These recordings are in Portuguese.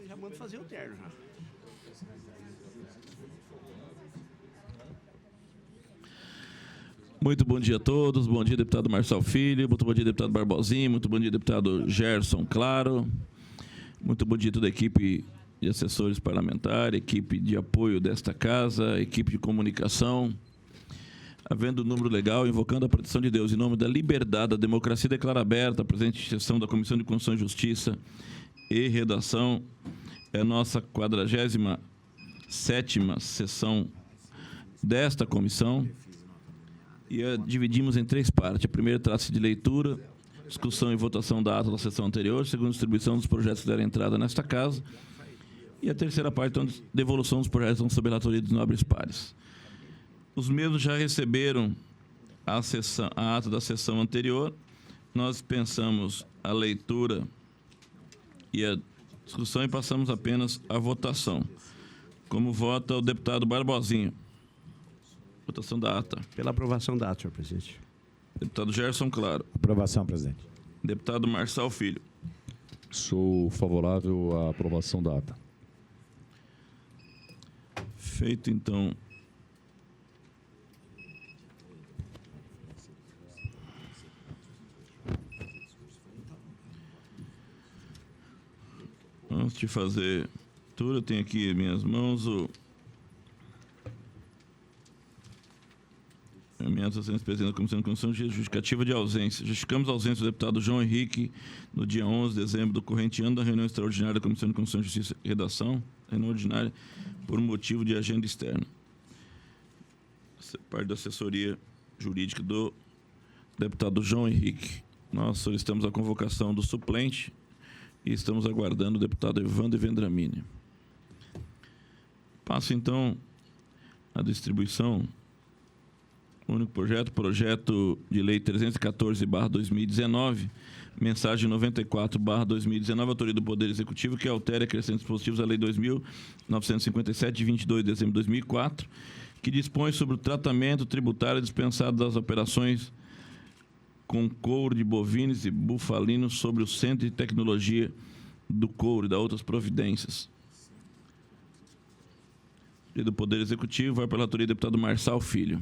Já mando fazer o terno, já. Muito bom dia a todos. Bom dia, deputado Marçal Filho. Muito bom dia, deputado Barbosinha. Muito bom dia, deputado Gerson Claro. Muito bom dia a toda a equipe de assessores parlamentares, equipe de apoio desta casa, equipe de comunicação. Havendo um número legal, invocando a proteção de Deus, em nome da liberdade, da democracia, declaro aberta a presente sessão da Comissão de Constituição e Justiça e Redação. É a nossa 47ª sessão desta comissão. E a dividimos em 3 partes. A primeira trata-se de leitura, discussão e votação da ata da sessão anterior. A segunda, distribuição dos projetos que deram entrada nesta casa. E a terceira parte, então, devolução dos projetos sob a relatoria dos nobres pares. Os mesmos já receberam a ata da sessão anterior. Nós pensamos a leitura e a discussão e passamos apenas à votação. Como vota o deputado Barbosinha? Votação da ata. Pela aprovação da ata, senhor presidente. Deputado Gerson Claro. Aprovação, presidente. Deputado Marçal Filho. Sou favorável à aprovação da ata. Feito, então. Antes de fazer tudo, eu tenho aqui em minhas mãos o emendas sendo presidente da Comissão de Constituição de Justificativa de Ausência. Justificamos a ausência do deputado João Henrique no dia 11 de dezembro do corrente ano da reunião extraordinária da Comissão de Constituição, Justiça e Redação, reunião ordinária, por motivo de agenda externa. Essa é parte da assessoria jurídica do deputado João Henrique. Nós solicitamos a convocação do suplente e estamos aguardando o deputado Evandro Vendramini. Passo, então, a distribuição. Único projeto de lei 314/2019, mensagem 94/2019, autoria do Poder Executivo, que altera e acrescenta dispositivos à Lei 2.957, de 22 de dezembro de 2004, que dispõe sobre o tratamento tributário dispensado das operações com couro de bovinos e bufalinos sobre o Centro de Tecnologia do Couro e da outras providências. E do Poder Executivo vai pela autoria do deputado Marçal Filho.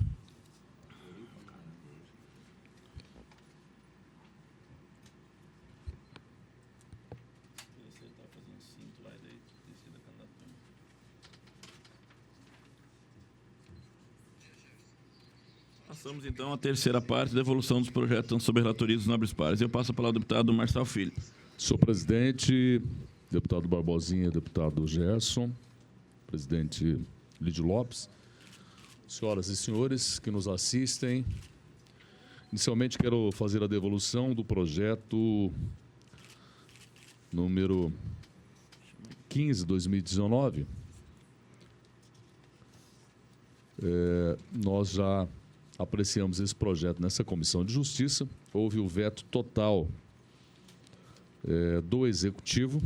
Passamos, então, à terceira parte, devolução dos projetos sob a relatoria dos nobres pares. Eu passo a palavra ao deputado Marçal Filho. Senhor presidente, deputado Barbosinha, deputado Gerson, presidente Lídio Lopes, senhoras e senhores que nos assistem, inicialmente quero fazer a devolução do projeto número 15/2019. Nós já apreciamos esse projeto nessa Comissão de Justiça. Houve o veto total do Executivo.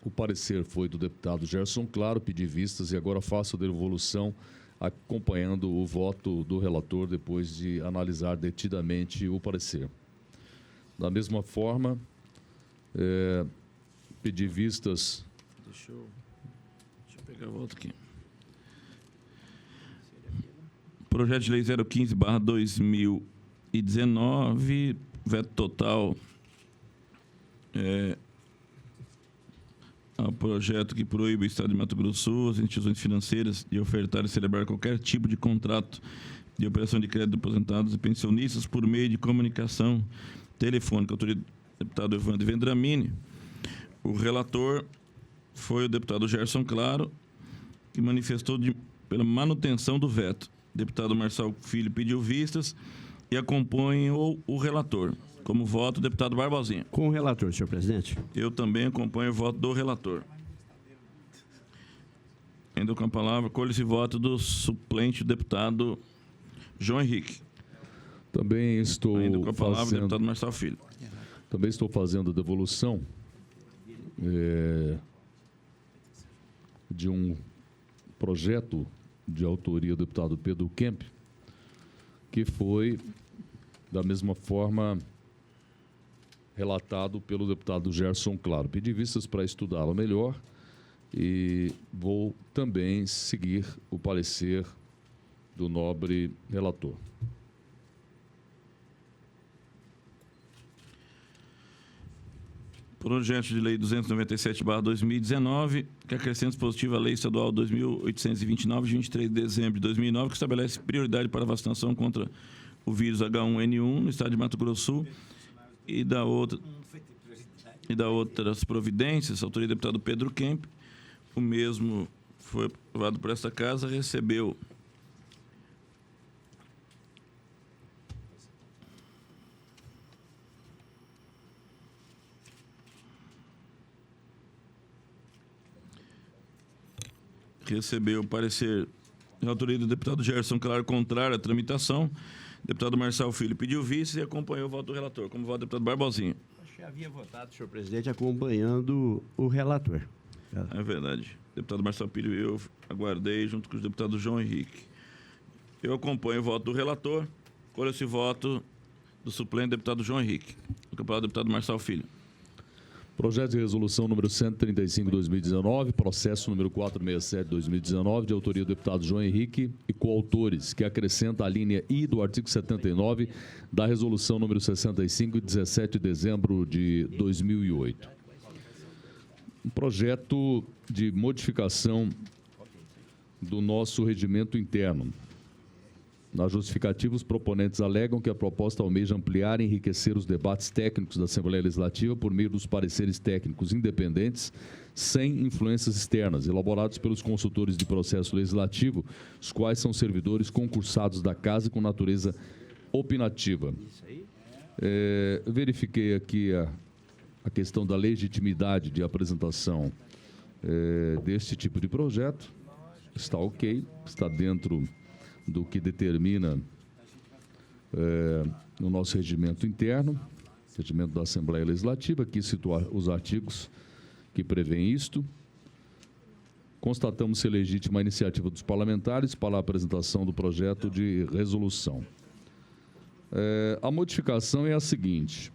O parecer foi do deputado Gerson Claro, pedi vistas e agora faço a devolução acompanhando o voto do relator depois de analisar detidamente o parecer. Da mesma forma, pedi vistas... Deixa eu pegar a volta aqui. Projeto de lei 015/2019, veto total ao projeto que proíbe o Estado de Mato Grosso do Sul, as instituições financeiras, de ofertar e celebrar qualquer tipo de contrato de operação de crédito de aposentados e pensionistas por meio de comunicação telefônica. Autoria do deputado Evandro Vendramini. O relator foi o deputado Gerson Claro, que manifestou pela manutenção do veto. O deputado Marçal Filho pediu vistas e acompanhou o relator. Como voto, o deputado Barbosinha. Com o relator, senhor presidente. Eu também acompanho o voto do relator. Ainda com a palavra, colhe-se voto do suplente, deputado João Henrique. Também estou Ainda com a palavra, fazendo... deputado Marçal Filho. Também estou fazendo a devolução de um projeto de autoria do deputado Pedro Kemp, que foi, da mesma forma, relatado pelo deputado Gerson Claro. Pedi vistas para estudá-la melhor e vou também seguir o parecer do nobre relator. Projeto de Lei 297/2019, que acrescenta dispositivo à Lei Estadual 2.829, de 23 de dezembro de 2009, que estabelece prioridade para a vacinação contra o vírus H1N1 no estado de Mato Grosso do Sul e da outras providências, autoria do deputado Pedro Kemp. O mesmo foi aprovado por esta casa, recebeu o parecer de autoria do deputado Gerson Claro contrário à tramitação. O deputado Marçal Filho pediu vice e acompanhou o voto do relator. Como voto do deputado Barbosinha. Acho que havia votado, senhor presidente, acompanhando o relator. É verdade. Deputado Marçal Filho, eu aguardei junto com o deputado João Henrique. Eu acompanho o voto do relator. Colho esse voto do suplente deputado João Henrique. Com a palavra do deputado Marçal Filho. Projeto de resolução número 135/2019, processo número 467/2019, de autoria do deputado João Henrique e coautores, que acrescenta a linha I do artigo 79 da resolução número 65, de 17 de dezembro de 2008. Um projeto de modificação do nosso regimento interno. Na justificativa, os proponentes alegam que a proposta almeja ampliar e enriquecer os debates técnicos da Assembleia Legislativa por meio dos pareceres técnicos independentes, sem influências externas, elaborados pelos consultores de processo legislativo, os quais são servidores concursados da Casa com natureza opinativa. Verifiquei aqui a questão da legitimidade de apresentação deste tipo de projeto. Está ok, está dentro do que determina o nosso regimento interno, regimento da Assembleia Legislativa, aqui situar os artigos que prevêem isto. Constatamos ser legítima a iniciativa dos parlamentares para a apresentação do projeto de resolução. A modificação é a seguinte.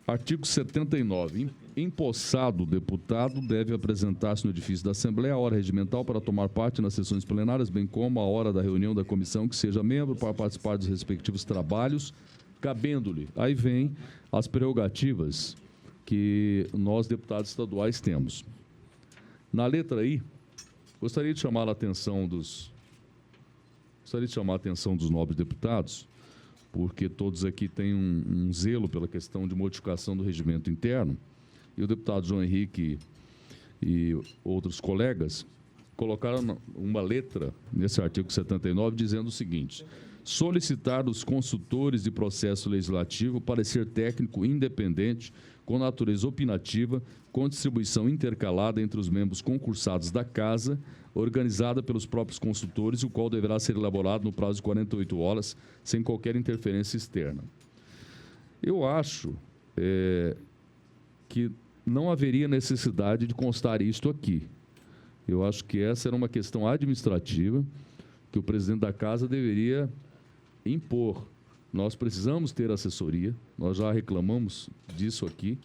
Artigo 79. Empossado o deputado deve apresentar-se no edifício da Assembleia a hora regimental para tomar parte nas sessões plenárias, bem como a hora da reunião da comissão que seja membro para participar dos respectivos trabalhos, cabendo-lhe. Aí vem as prerrogativas que nós, deputados estaduais, temos. Na letra I, gostaria de chamar a atenção dos nobres deputados, porque todos aqui têm um zelo pela questão de modificação do regimento interno, e o deputado João Henrique e outros colegas colocaram uma letra nesse artigo 79 dizendo o seguinte: solicitar dos consultores de processo legislativo parecer técnico independente com natureza opinativa, com distribuição intercalada entre os membros concursados da Casa, organizada pelos próprios consultores, o qual deverá ser elaborado no prazo de 48 horas, sem qualquer interferência externa. Eu acho que não haveria necessidade de constar isto aqui. Eu acho que essa era uma questão administrativa que o presidente da Casa deveria impor. Nós precisamos ter assessoria, nós já reclamamos disso aqui,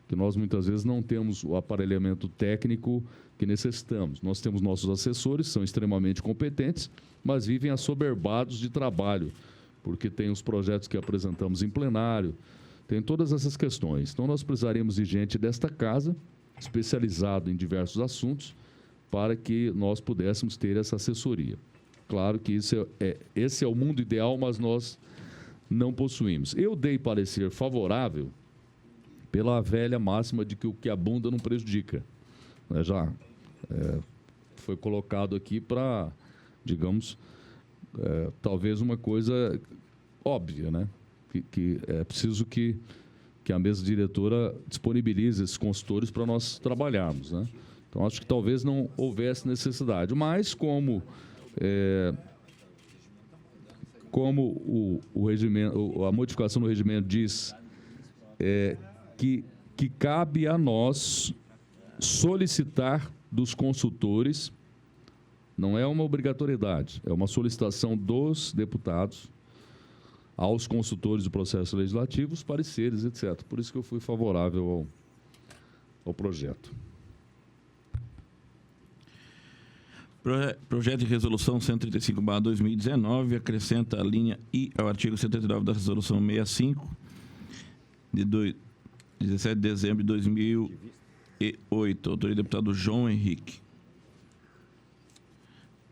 que nós muitas vezes não temos o aparelhamento técnico que necessitamos. Nós temos nossos assessores, são extremamente competentes, mas vivem assoberbados de trabalho, porque tem os projetos que apresentamos em plenário, tem todas essas questões. Então, nós precisaríamos de gente desta casa, especializado em diversos assuntos, para que nós pudéssemos ter essa assessoria. Claro que esse é o mundo ideal, mas nós não possuímos. Eu dei parecer favorável pela velha máxima de que o que abunda não prejudica. Foi colocado aqui para, digamos, talvez uma coisa óbvia, né? Que é preciso que a mesa diretora disponibilize esses consultores para nós trabalharmos, né? Então, acho que talvez não houvesse necessidade, mas como o regimento, a modificação do regimento diz que cabe a nós solicitar dos consultores, não é uma obrigatoriedade, é uma solicitação dos deputados, aos consultores do processo legislativo, os pareceres, etc. Por isso que eu fui favorável ao projeto. Projeto de resolução 135/2019 acrescenta a linha I ao artigo 79 da resolução 65 de 17 de dezembro de 2008. Autoria do deputado João Henrique.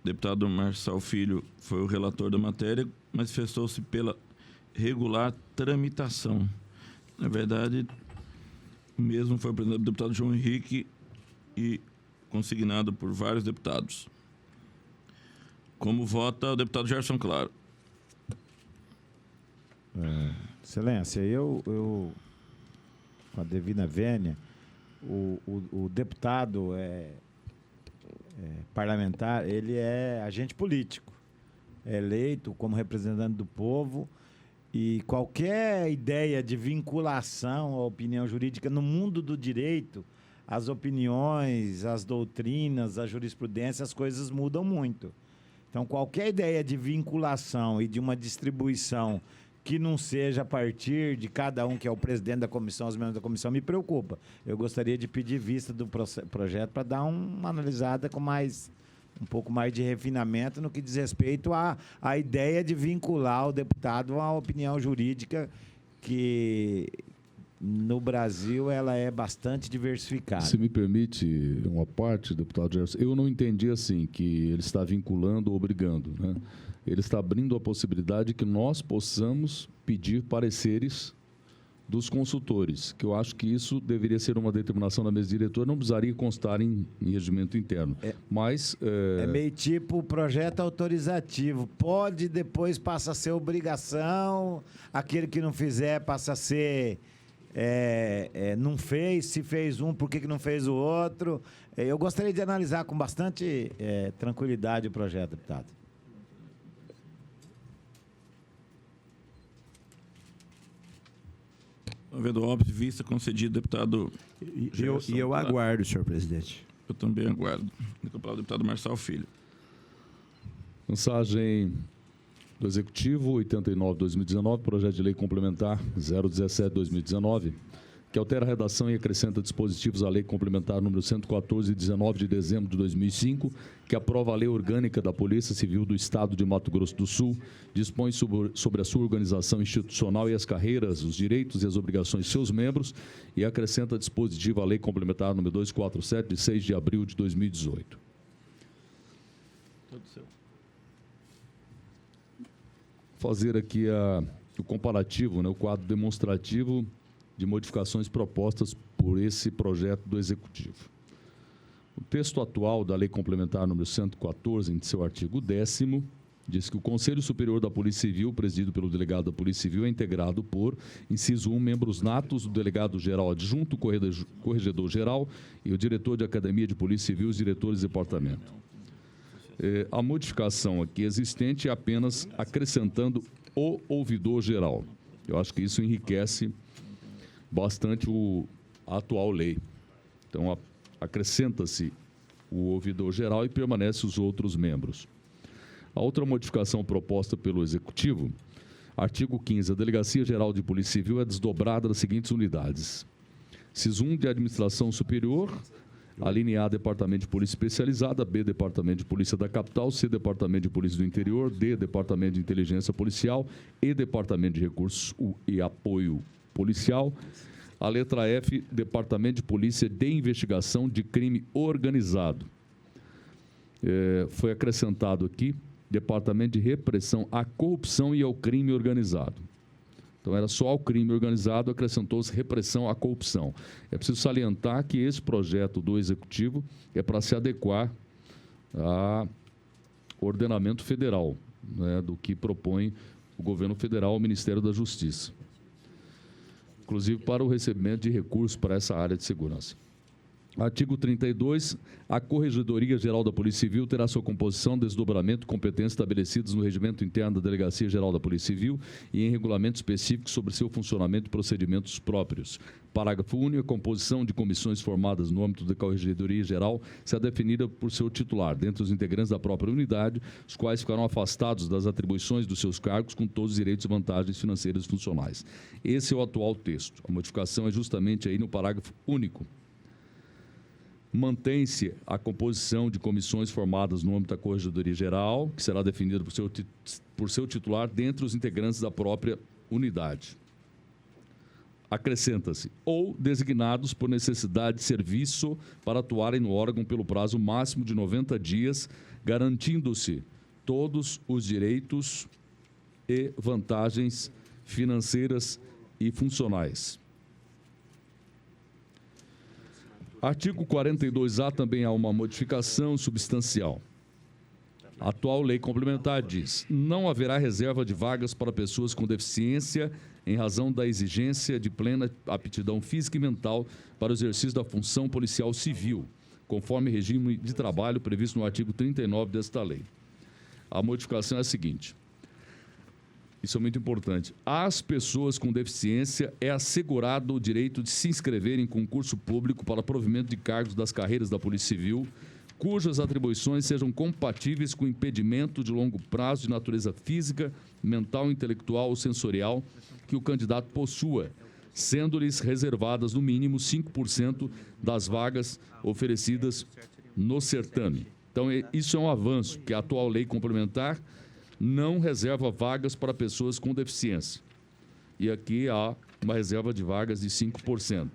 O deputado Marçal Filho foi o relator da matéria, manifestou-se pela regular tramitação. Na verdade, o mesmo foi apresentado pelo deputado João Henrique e consignado por vários deputados. Como vota o deputado Gerson Claro? Excelência, eu com a devida vênia, o deputado parlamentar, ele é agente político, é eleito como representante do povo, e qualquer ideia de vinculação à opinião jurídica no mundo do direito, as opiniões, as doutrinas, a jurisprudência, as coisas mudam muito. Então, qualquer ideia de vinculação e de uma distribuição que não seja a partir de cada um, que é o presidente da comissão, os membros da comissão, me preocupa. Eu gostaria de pedir vista do projeto para dar uma analisada com um pouco mais de refinamento no que diz respeito à ideia de vincular o deputado à opinião jurídica, que no Brasil ela é bastante diversificada. Se me permite uma parte, deputado Gerson, eu não entendi assim, que ele está vinculando ou obrigando, né? Ele está abrindo a possibilidade que nós possamos pedir pareceres dos consultores, que eu acho que isso deveria ser uma determinação da mesa diretora, não precisaria constar em regimento interno. Mas é meio tipo projeto autorizativo. Pode, depois passa a ser obrigação, aquele que não fizer passa a ser... não fez, se fez um, por que não fez o outro? Eu gostaria de analisar com bastante tranquilidade o projeto, deputado. Havendo óbvio, vista concedido, deputado Gerson. E eu aguardo, senhor presidente. Eu também aguardo. Com a palavra, deputado Marçal Filho. Mensagem do Executivo 89/2019, projeto de lei complementar 017/2019, que altera a redação e acrescenta dispositivos à lei complementar número 114, de 19 de dezembro de 2005, que aprova a lei orgânica da Polícia Civil do Estado de Mato Grosso do Sul, dispõe sobre a sua organização institucional e as carreiras, os direitos e as obrigações de seus membros, e acrescenta dispositivo à lei complementar número 247, de 6 de abril de 2018. Fazer aqui o comparativo, né, o quadro demonstrativo de modificações propostas por esse projeto do Executivo. O texto atual da Lei Complementar número 114, em seu artigo 10º, diz que o Conselho Superior da Polícia Civil, presidido pelo delegado da Polícia Civil, é integrado por, inciso 1, membros natos do delegado-geral adjunto, corregedor-geral e o diretor de Academia de Polícia Civil e os diretores de departamento. A modificação aqui existente é apenas acrescentando o ouvidor-geral. Eu acho que isso enriquece bastante a atual lei. Então, acrescenta-se o ouvidor-geral e permanece os outros membros. A outra modificação proposta pelo Executivo, artigo 15, a Delegacia Geral de Polícia Civil é desdobrada das seguintes unidades. CIS1 de Administração Superior, a linha A, Departamento de Polícia Especializada, B, Departamento de Polícia da Capital, C, Departamento de Polícia do Interior, D, Departamento de Inteligência Policial, E, Departamento de Recursos e Apoio Policial. A letra F, Departamento de Polícia de Investigação de Crime Organizado. Foi acrescentado aqui Departamento de Repressão à Corrupção e ao Crime Organizado. Então, era só o crime organizado, acrescentou-se repressão à corrupção. É preciso salientar que esse projeto do Executivo é para se adequar ao ordenamento federal, né, do que propõe o governo federal ao Ministério da Justiça, inclusive para o recebimento de recursos para essa área de segurança. Artigo 32. A Corregedoria Geral da Polícia Civil terá sua composição, desdobramento e competências estabelecidos no regimento interno da Delegacia Geral da Polícia Civil e em regulamento específico sobre seu funcionamento e procedimentos próprios. Parágrafo único. A composição de comissões formadas no âmbito da Corregedoria Geral será definida por seu titular, dentre os integrantes da própria unidade, os quais ficarão afastados das atribuições dos seus cargos com todos os direitos e vantagens financeiras e funcionais. Esse é o atual texto. A modificação é justamente aí no parágrafo único. Mantém-se a composição de comissões formadas no âmbito da Corregedoria Geral, que será definida por seu titular, dentre os integrantes da própria unidade. Acrescenta-se, ou designados por necessidade de serviço para atuarem no órgão pelo prazo máximo de 90 dias, garantindo-se todos os direitos e vantagens financeiras e funcionais. Artigo 42A também há uma modificação substancial. A atual lei complementar diz: não haverá reserva de vagas para pessoas com deficiência em razão da exigência de plena aptidão física e mental para o exercício da função policial civil, conforme regime de trabalho previsto no artigo 39 desta lei. A modificação é a seguinte: isso é muito importante. Às pessoas com deficiência é assegurado o direito de se inscrever em concurso público para provimento de cargos das carreiras da Polícia Civil, cujas atribuições sejam compatíveis com impedimento de longo prazo de natureza física, mental, intelectual ou sensorial que o candidato possua, sendo-lhes reservadas no mínimo 5% das vagas oferecidas no certame. Então, isso é um avanço, que a atual lei complementar não reserva vagas para pessoas com deficiência. E aqui há uma reserva de vagas de 5%.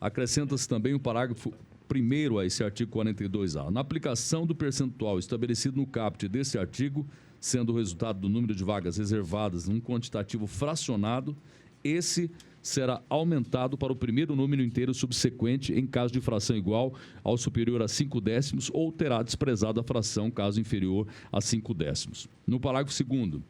Acrescenta-se também o parágrafo 1º a esse artigo 42A. Na aplicação do percentual estabelecido no caput desse artigo, sendo o resultado do número de vagas reservadas num quantitativo fracionado, esse será aumentado para o primeiro número inteiro subsequente em caso de fração igual ao superior a 5/10 ou terá desprezado a fração caso inferior a 5/10. No parágrafo 2º,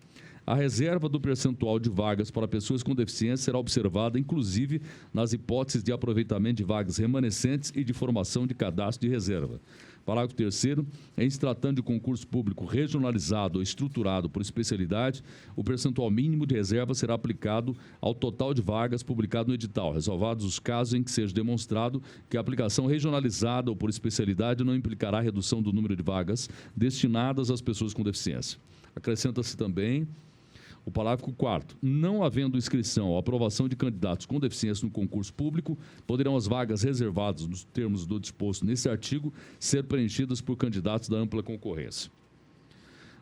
a reserva do percentual de vagas para pessoas com deficiência será observada, inclusive, nas hipóteses de aproveitamento de vagas remanescentes e de formação de cadastro de reserva. Parágrafo 3º, em se tratando de concurso público regionalizado ou estruturado por especialidade, o percentual mínimo de reserva será aplicado ao total de vagas publicado no edital, ressalvados os casos em que seja demonstrado que a aplicação regionalizada ou por especialidade não implicará redução do número de vagas destinadas às pessoas com deficiência. Acrescenta-se também o parágrafo 4º. Não havendo inscrição ou aprovação de candidatos com deficiência no concurso público, poderão as vagas reservadas nos termos do disposto nesse artigo ser preenchidas por candidatos da ampla concorrência.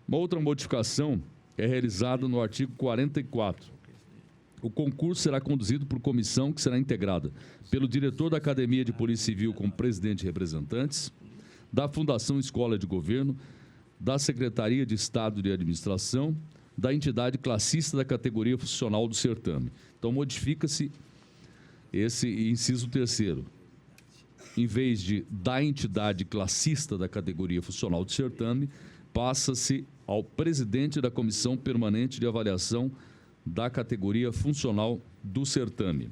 Uma outra modificação é realizada no artigo 44. O concurso será conduzido por comissão que será integrada pelo diretor da Academia de Polícia Civil como presidente e representantes, da Fundação Escola de Governo, da Secretaria de Estado de Administração, da entidade classista da categoria funcional do certame. Então, modifica-se esse inciso 3º. Em vez de da entidade classista da categoria funcional do certame, passa-se ao presidente da Comissão Permanente de Avaliação da categoria funcional do certame.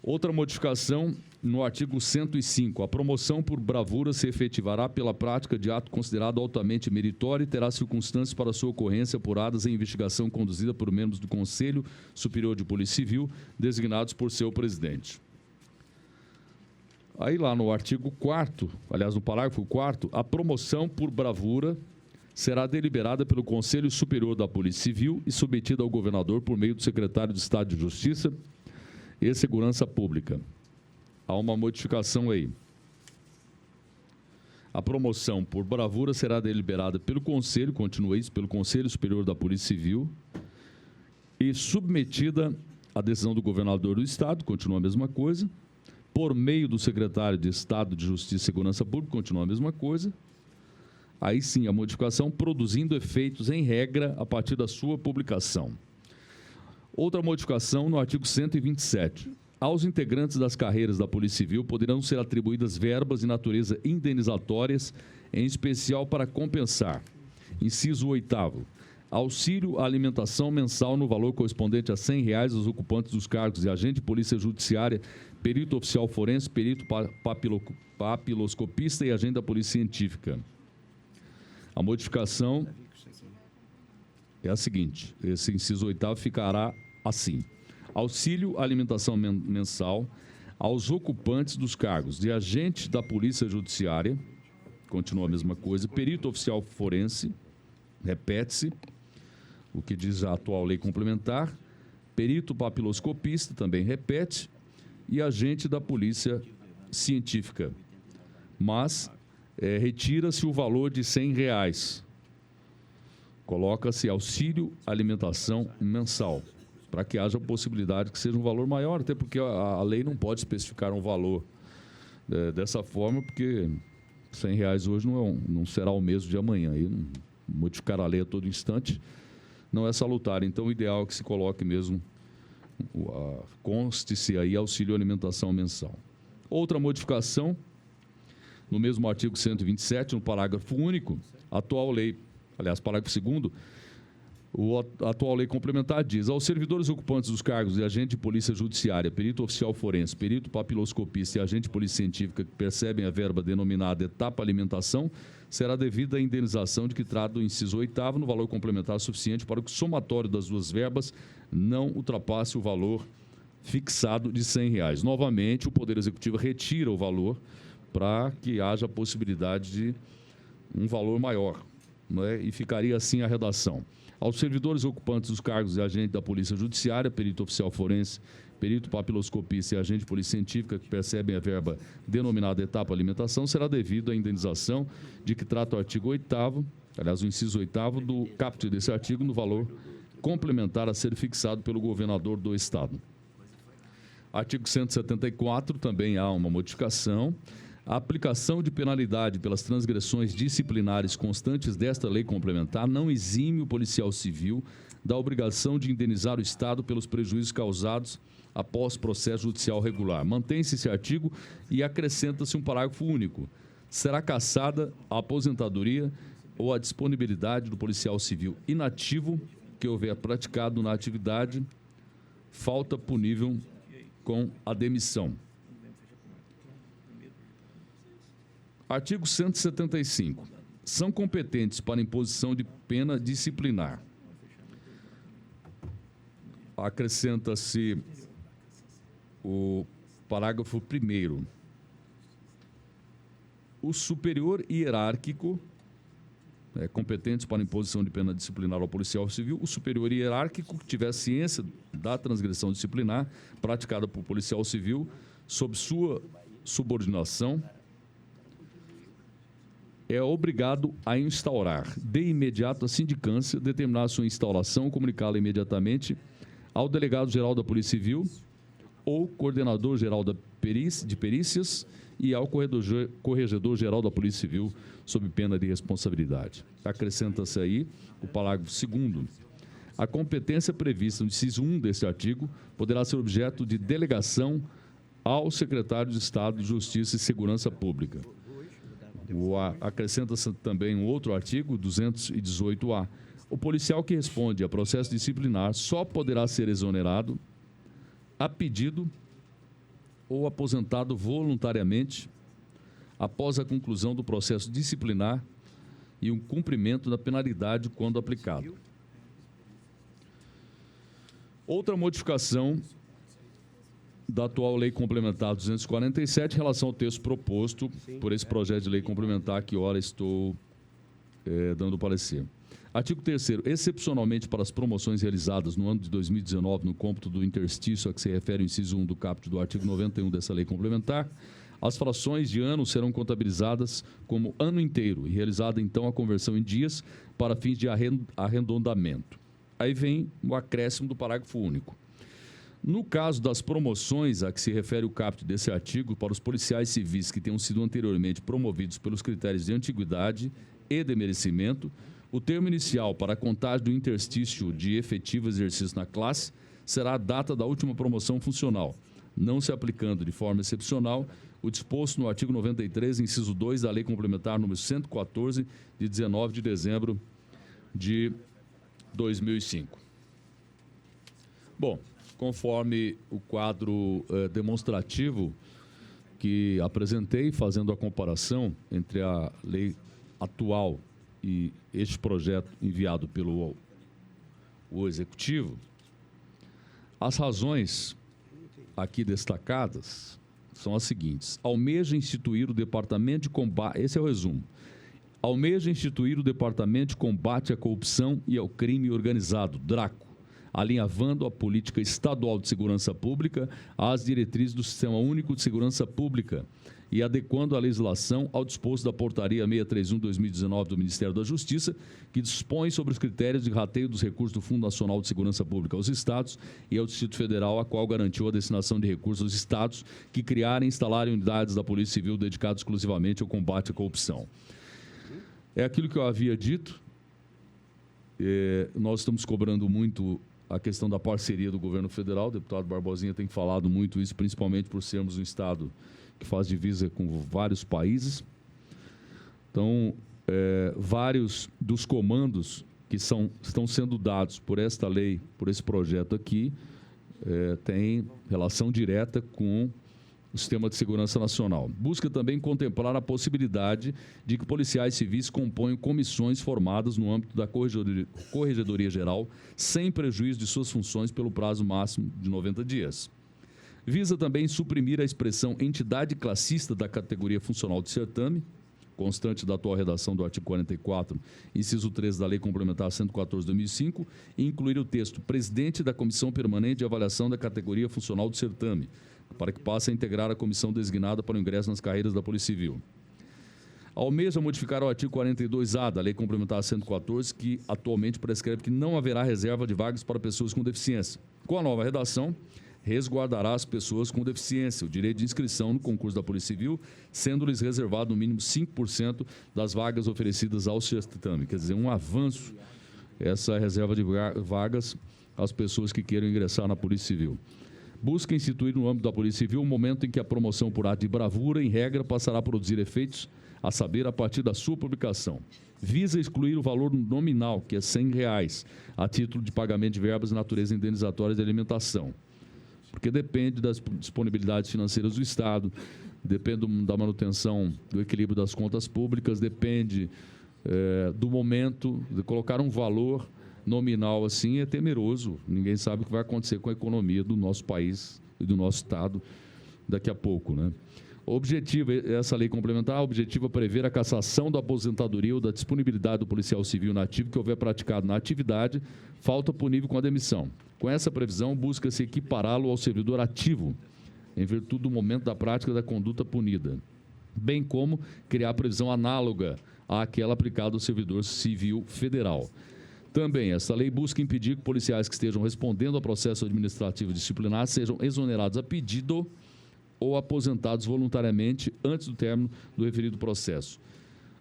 Outra modificação no artigo 105. A promoção por bravura se efetivará pela prática de ato considerado altamente meritório e terá circunstâncias para sua ocorrência apuradas em investigação conduzida por membros do Conselho Superior de Polícia Civil, designados por seu presidente. Aí lá no artigo 4º, aliás, no parágrafo 4º, a promoção por bravura será deliberada pelo Conselho Superior da Polícia Civil e submetida ao governador por meio do secretário de Estado de Justiça e Segurança Pública. Há uma modificação aí. A promoção por bravura será deliberada pelo Conselho, continua isso, pelo Conselho Superior da Polícia Civil e submetida à decisão do governador do Estado, continua a mesma coisa, por meio do secretário de Estado de Justiça e Segurança Pública, continua a mesma coisa. Aí sim, a modificação produzindo efeitos em regra a partir da sua publicação. Outra modificação no artigo 127. Aos integrantes das carreiras da Polícia Civil poderão ser atribuídas verbas de natureza indenizatórias, em especial para compensar. Inciso 8º. auxílio à alimentação mensal no valor correspondente a R$ 100 aos ocupantes dos cargos de agente de polícia judiciária, perito oficial forense, perito papiloscopista e agente da polícia científica. A modificação é a seguinte, esse inciso 8º ficará assim: auxílio à alimentação mensal aos ocupantes dos cargos de agente da polícia judiciária, continua a mesma coisa, perito oficial forense, repete-se o que diz a atual lei complementar, perito papiloscopista, também repete, e agente da polícia científica. Mas retira-se o valor de R$ 100. Coloca-se auxílio alimentação mensal, para que haja possibilidade que seja um valor maior, até porque a lei não pode especificar um valor dessa forma, porque R$ 100 hoje não será o mesmo de amanhã. E modificar a lei a todo instante não é salutar. Então, o ideal é que se coloque mesmo, conste-se aí auxílio alimentação mensal. Outra modificação, no mesmo artigo 127, no parágrafo único, atual lei, aliás, parágrafo 2º, a atual lei complementar diz: aos servidores ocupantes dos cargos de agente de polícia judiciária, perito oficial forense, perito papiloscopista e agente de polícia científica que percebem a verba denominada etapa alimentação, será devida a indenização de que trata o inciso 8º no valor complementar suficiente para que o somatório das duas verbas não ultrapasse o valor fixado de R$ 100. Novamente, o Poder Executivo retira o valor para que haja a possibilidade de um valor maior, né? E ficaria assim a redação: aos servidores ocupantes dos cargos de agente da Polícia Judiciária, perito oficial forense, perito papiloscopista e agente de polícia científica que percebem a verba denominada etapa alimentação, será devida a indenização de que trata o artigo 8º, aliás, o inciso 8º do caput desse artigo, no valor complementar a ser fixado pelo governador do Estado. Artigo 174, também há uma modificação. A aplicação de penalidade pelas transgressões disciplinares constantes desta lei complementar não exime o policial civil da obrigação de indenizar o Estado pelos prejuízos causados após processo judicial regular. Mantém-se esse artigo e acrescenta-se um parágrafo único: será cassada a aposentadoria ou a disponibilidade do policial civil inativo que houver praticado na atividade falta punível com a demissão. Artigo 175. São competentes para imposição de pena disciplinar. Acrescenta-se o parágrafo 1º. O superior hierárquico, competentes para imposição de pena disciplinar ao policial civil, o superior hierárquico que tiver ciência da transgressão disciplinar praticada por policial civil sob sua subordinação, é obrigado a instaurar de imediato a sindicância, determinar sua instauração, comunicá-la imediatamente ao delegado-geral da Polícia Civil ou coordenador-geral de perícias e ao corregedor-geral da Polícia Civil, sob pena de responsabilidade. Acrescenta-se aí o parágrafo 2º. A competência prevista no inciso 1 deste artigo poderá ser objeto de delegação ao secretário de Estado de Justiça e Segurança Pública. Acrescenta-se também um outro artigo, 218-A. O policial que responde a processo disciplinar só poderá ser exonerado a pedido ou aposentado voluntariamente após a conclusão do processo disciplinar e um cumprimento da penalidade quando aplicado. Outra modificação da atual Lei Complementar 247 em relação ao texto proposto por esse projeto de lei complementar que ora estou dando parecer. Artigo 3º. Excepcionalmente para as promoções realizadas no ano de 2019 no cômputo do interstício a que se refere o inciso 1 do caput do artigo 91 dessa lei complementar, as frações de ano serão contabilizadas como ano inteiro e realizada então a conversão em dias para fins de arredondamento. Aí vem o acréscimo do parágrafo único. No caso das promoções a que se refere o caput desse artigo, para os policiais civis que tenham sido anteriormente promovidos pelos critérios de antiguidade e de merecimento, o termo inicial para a contagem do interstício de efetivo exercício na classe será a data da última promoção funcional, não se aplicando de forma excepcional o disposto no artigo 93, inciso 2 da Lei Complementar número 114, de 19 de dezembro de 2005. Bom, conforme o quadro demonstrativo que apresentei, fazendo a comparação entre a lei atual e este projeto enviado pelo o Executivo, as razões aqui destacadas são as seguintes. Almeja instituir o Departamento de Combate... Esse é o resumo. Almeja instituir o Departamento de Combate à Corrupção e ao Crime Organizado, DRACO, alinhavando a política estadual de segurança pública às diretrizes do Sistema Único de Segurança Pública e adequando a legislação ao disposto da Portaria 631/2019 do Ministério da Justiça, que dispõe sobre os critérios de rateio dos recursos do Fundo Nacional de Segurança Pública aos Estados e ao Distrito Federal, a qual garantiu a destinação de recursos aos Estados que criarem e instalarem unidades da Polícia Civil dedicadas exclusivamente ao combate à corrupção. É aquilo que eu havia dito. Nós estamos cobrando muito a questão da parceria do governo federal. O deputado Barbosinha tem falado muito isso, principalmente por sermos um estado que faz divisa com vários países. Então, vários dos comandos que estão sendo dados por esta lei, por esse projeto aqui, têm relação direta com o Sistema de Segurança Nacional. Busca também contemplar a possibilidade de que policiais civis componham comissões formadas no âmbito da Corregedoria Geral, sem prejuízo de suas funções pelo prazo máximo de 90 dias. Visa também suprimir a expressão entidade classista da categoria funcional de certame, constante da atual redação do artigo 44, inciso 13 da Lei Complementar 114/2005, e incluir o texto presidente da Comissão Permanente de Avaliação da Categoria Funcional do Certame, para que passe a integrar a comissão designada para o ingresso nas carreiras da Polícia Civil. Almeja modificar o artigo 42A da Lei Complementar 114, que atualmente prescreve que não haverá reserva de vagas para pessoas com deficiência. Com a nova redação, resguardará as pessoas com deficiência o direito de inscrição no concurso da Polícia Civil, sendo-lhes reservado no mínimo 5% das vagas oferecidas ao certame. Quer dizer, um avanço essa reserva de vagas às pessoas que queiram ingressar na Polícia Civil. Busca instituir no âmbito da Polícia Civil um momento em que a promoção por ato de bravura, em regra, passará a produzir efeitos, a saber, a partir da sua publicação. Visa excluir o valor nominal, que é R$ 100, a título de pagamento de verbas de natureza indenizatória de alimentação, porque depende das disponibilidades financeiras do Estado, depende da manutenção do equilíbrio das contas públicas, depende do momento. De colocar um valor nominal assim é temeroso. Ninguém sabe o que vai acontecer com a economia do nosso país e do nosso Estado daqui a pouco, né? O objetivo, essa lei complementar, o objetivo é prever a cassação da aposentadoria ou da disponibilidade do policial civil nativo que houver praticado na atividade, falta punível com a demissão. Com essa previsão, busca-se equipará-lo ao servidor ativo, em virtude do momento da prática da conduta punida, bem como criar previsão análoga àquela aplicada ao servidor civil federal. Também, essa lei busca impedir que policiais que estejam respondendo ao processo administrativo disciplinar sejam exonerados a pedido ou aposentados voluntariamente antes do término do referido processo.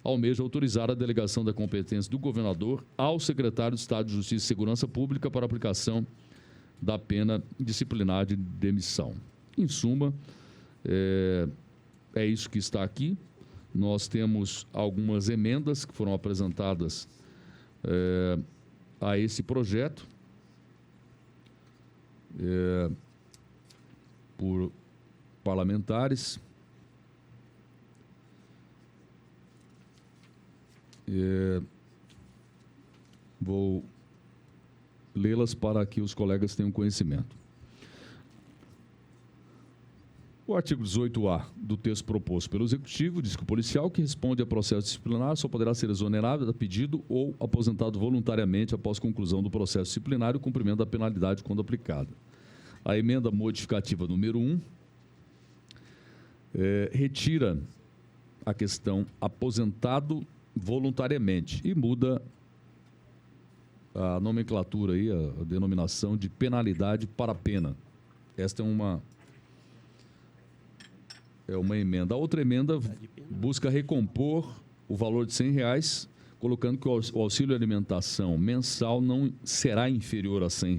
Almeja autorizar a delegação da competência do governador ao secretário de Estado de Justiça e Segurança Pública para aplicação da pena disciplinar de demissão. Em suma, é isso que está aqui. Nós temos algumas emendas que foram apresentadas a esse projeto por parlamentares. Vou lê-las para que os colegas tenham conhecimento. O artigo 18A do texto proposto pelo Executivo diz que o policial que responde a processo disciplinar só poderá ser exonerado a pedido ou aposentado voluntariamente após conclusão do processo disciplinar e o cumprimento da penalidade quando aplicada. A emenda modificativa número 1 retira a questão aposentado voluntariamente e muda a nomenclatura aí, a denominação de penalidade para pena. Esta é uma emenda. A outra emenda busca recompor o valor de R$ 100, colocando que o auxílio alimentação mensal não será inferior a R$ 100.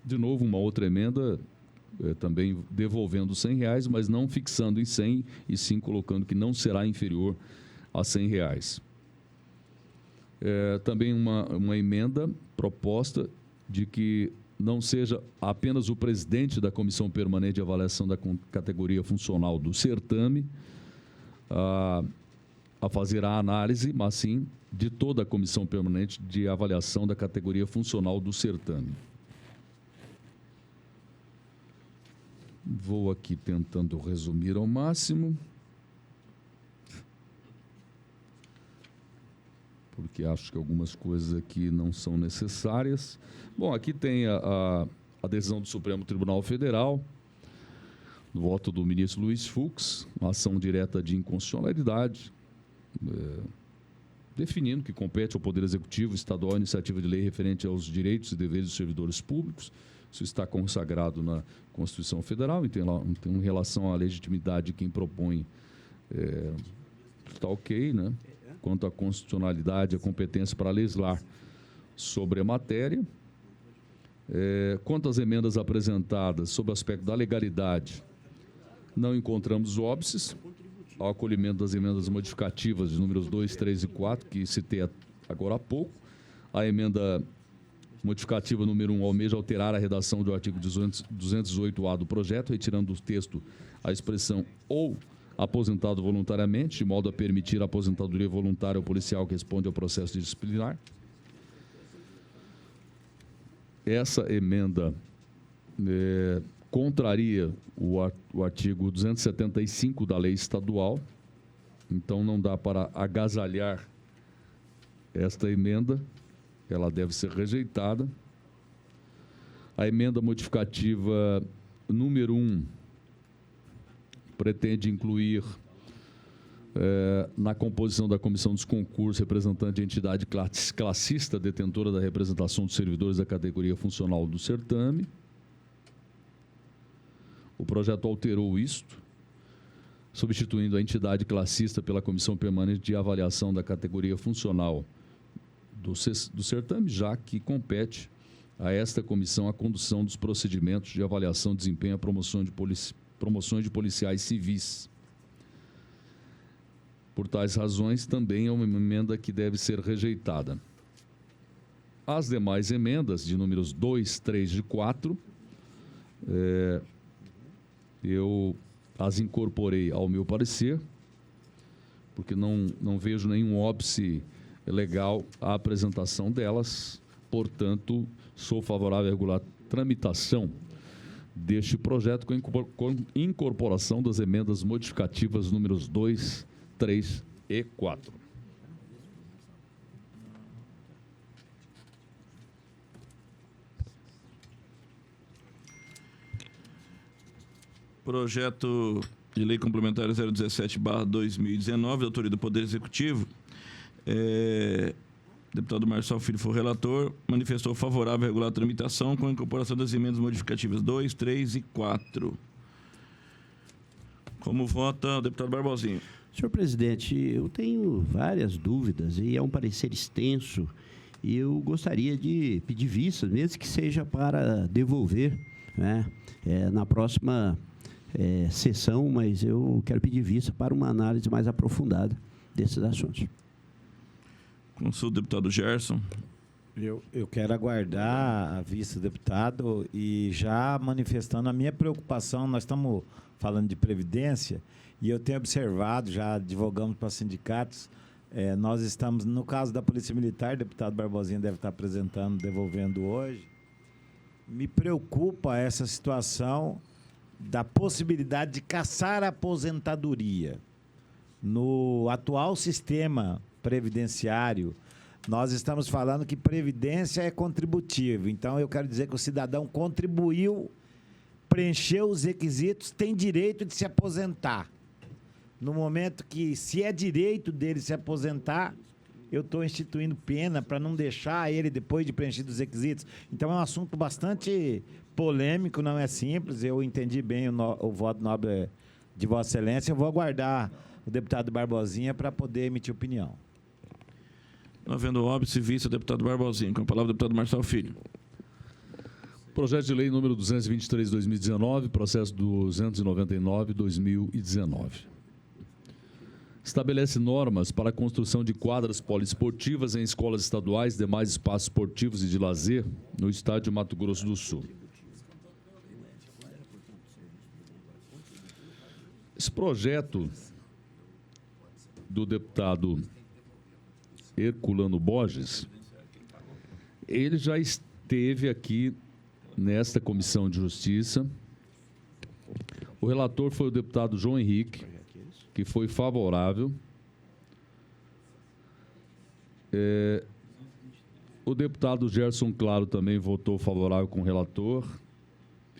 De novo, uma outra emenda também devolvendo R$100, mas não fixando em 100, e sim colocando que não será inferior a R$100. Também uma emenda proposta de que não seja apenas o presidente da Comissão Permanente de Avaliação da Categoria Funcional do certame a fazer a análise, mas sim de toda a Comissão Permanente de Avaliação da Categoria Funcional do certame. Vou aqui tentando resumir ao máximo, porque acho que algumas coisas aqui não são necessárias. Bom, aqui tem a decisão do Supremo Tribunal Federal, do voto do ministro Luiz Fux, uma ação direta de inconstitucionalidade, definindo que compete ao Poder Executivo Estadual a iniciativa de lei referente aos direitos e deveres dos servidores públicos. Isso está consagrado na Constituição Federal, e tem em relação à legitimidade de quem propõe, está ok, né? Quanto à constitucionalidade, a competência para legislar sobre a matéria. Quanto às emendas apresentadas sob o aspecto da legalidade, não encontramos óbices ao acolhimento das emendas modificativas de números 2, 3 e 4, que citei agora há pouco. A emenda modificativa número 1 almeja alterar a redação do artigo 218A do projeto, retirando do texto a expressão ou aposentado voluntariamente, de modo a permitir a aposentadoria voluntária ao policial que responde ao processo disciplinar. Essa emenda contraria o artigo 275 da lei estadual, então não dá para agasalhar esta emenda, ela deve ser rejeitada. A emenda modificativa número 1 pretende incluir na composição da comissão dos concursos representante de entidade classista detentora da representação dos servidores da categoria funcional do certame. O projeto alterou isto, substituindo a entidade classista pela comissão permanente de avaliação da categoria funcional do certame, já que compete a esta comissão a condução dos procedimentos de avaliação, desempenho e promoções de policiais civis. Por tais razões, também é uma emenda que deve ser rejeitada. As demais emendas, de números 2, 3 e 4, eu as incorporei ao meu parecer, porque não vejo nenhum óbice legal à apresentação delas, portanto, sou favorável à regular tramitação deste projeto com incorporação das emendas modificativas números 2, 3 e 4. Projeto de Lei Complementar 017/2019, da autoria do Poder Executivo. Deputado Marçal Filho foi o relator, manifestou favorável à regular tramitação com a incorporação das emendas modificativas 2, 3 e 4. Como vota o deputado Barbosinha? Senhor presidente, eu tenho várias dúvidas e é um parecer extenso e eu gostaria de pedir vista, mesmo que seja para devolver, né, na próxima sessão, mas eu quero pedir vista para uma análise mais aprofundada desses assuntos. Consulta o deputado Gerson. Eu quero aguardar a vista, deputado, e já manifestando a minha preocupação. Nós estamos falando de previdência e eu tenho observado, já divulgamos para sindicatos, nós estamos, no caso da Polícia Militar, o deputado Barbosinha deve estar apresentando, devolvendo hoje. Me preocupa essa situação da possibilidade de caçar a aposentadoria. No atual sistema previdenciário, nós estamos falando que previdência é contributivo. Então, eu quero dizer que o cidadão contribuiu, preencheu os requisitos, tem direito de se aposentar. No momento que, se é direito dele se aposentar, eu estou instituindo pena para não deixar ele depois de preenchido os requisitos. Então, é um assunto bastante polêmico, não é simples. Eu entendi bem o voto nobre de Vossa Excelência. Eu vou aguardar o deputado Barbosinha para poder emitir opinião. Não havendo óbice, vista o deputado Barbosinha. Com a palavra, o deputado Marçal Filho. Projeto de lei número 223/2019, processo 299/2019. Estabelece normas para a construção de quadras poliesportivas em escolas estaduais e demais espaços esportivos e de lazer no estado de Mato Grosso do Sul. Esse projeto do deputado Herculano Borges, ele já esteve aqui nesta Comissão de Justiça. O relator foi o deputado João Henrique, que foi favorável. O deputado Gerson Claro também votou favorável com o relator.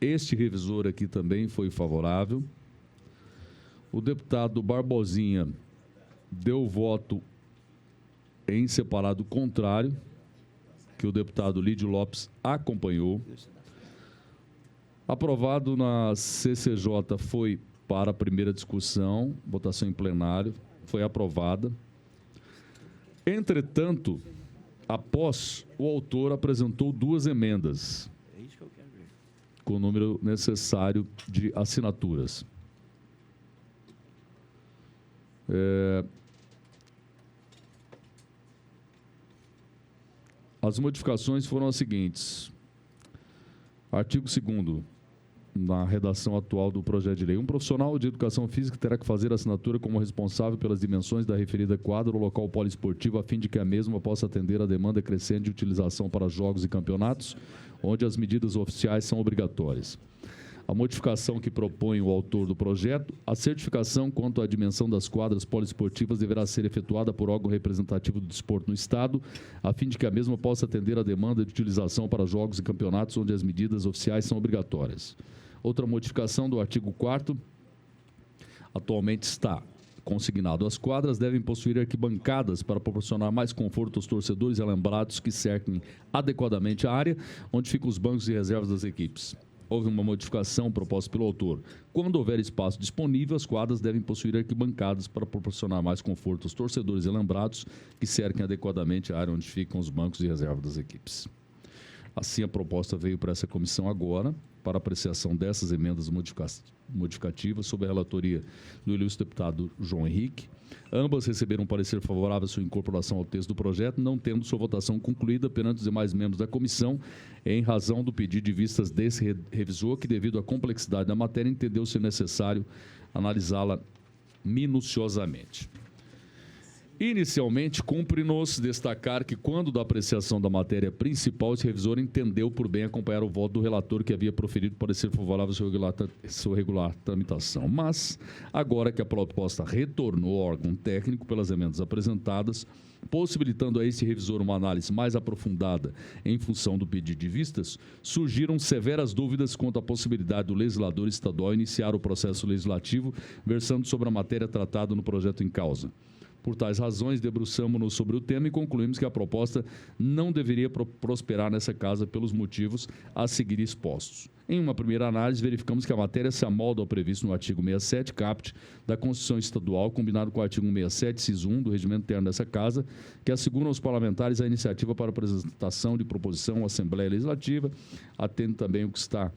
Este revisor aqui também foi favorável. O deputado Barbosinha deu voto em separado contrário, que o deputado Lídio Lopes acompanhou. Aprovado na CCJ foi para a primeira discussão, votação em plenário, foi aprovada. Entretanto, após, o autor apresentou 2 emendas, com o número necessário de assinaturas. As modificações foram as seguintes. Artigo 2º, na redação atual do projeto de lei. Um profissional de educação física terá que fazer a assinatura como responsável pelas dimensões da referida quadra ou local poliesportivo, a fim de que a mesma possa atender à demanda crescente de utilização para jogos e campeonatos, onde as medidas oficiais são obrigatórias. A modificação que propõe o autor do projeto: a certificação quanto à dimensão das quadras poliesportivas deverá ser efetuada por órgão representativo do desporto no Estado, a fim de que a mesma possa atender à demanda de utilização para jogos e campeonatos onde as medidas oficiais são obrigatórias. Outra modificação do artigo 4º, atualmente está consignado: as quadras devem possuir arquibancadas para proporcionar mais conforto aos torcedores e alambrados que cerquem adequadamente a área onde ficam os bancos e reservas das equipes. Houve uma modificação proposta pelo autor. Quando houver espaço disponível, as quadras devem possuir arquibancadas para proporcionar mais conforto aos torcedores e alambrados que cerquem adequadamente a área onde ficam os bancos e reservas das equipes. Assim, a proposta veio para essa comissão agora, para apreciação dessas emendas modificativas, sob a relatoria do ilustre deputado João Henrique. Ambas receberam parecer favorável à sua incorporação ao texto do projeto, não tendo sua votação concluída perante os demais membros da comissão, em razão do pedido de vistas desse revisor, que, devido à complexidade da matéria, entendeu ser necessário analisá-la minuciosamente. Inicialmente, cumpre-nos destacar que, quando da apreciação da matéria principal, esse revisor entendeu por bem acompanhar o voto do relator, que havia proferido parecer favorável à sua regular tramitação. Mas, agora que a proposta retornou ao órgão técnico pelas emendas apresentadas, possibilitando a esse revisor uma análise mais aprofundada em função do pedido de vistas, surgiram severas dúvidas quanto à possibilidade do legislador estadual iniciar o processo legislativo versando sobre a matéria tratada no projeto em causa. Por tais razões, debruçamo-nos sobre o tema e concluímos que a proposta não deveria prosperar nessa casa pelos motivos a seguir expostos. Em uma primeira análise, verificamos que a matéria se amolda ao previsto no artigo 67, caput, da Constituição Estadual, combinado com o artigo 67, inciso 1, do regimento interno dessa casa, que assegura aos parlamentares a iniciativa para apresentação de proposição à Assembleia Legislativa, atendo também o que está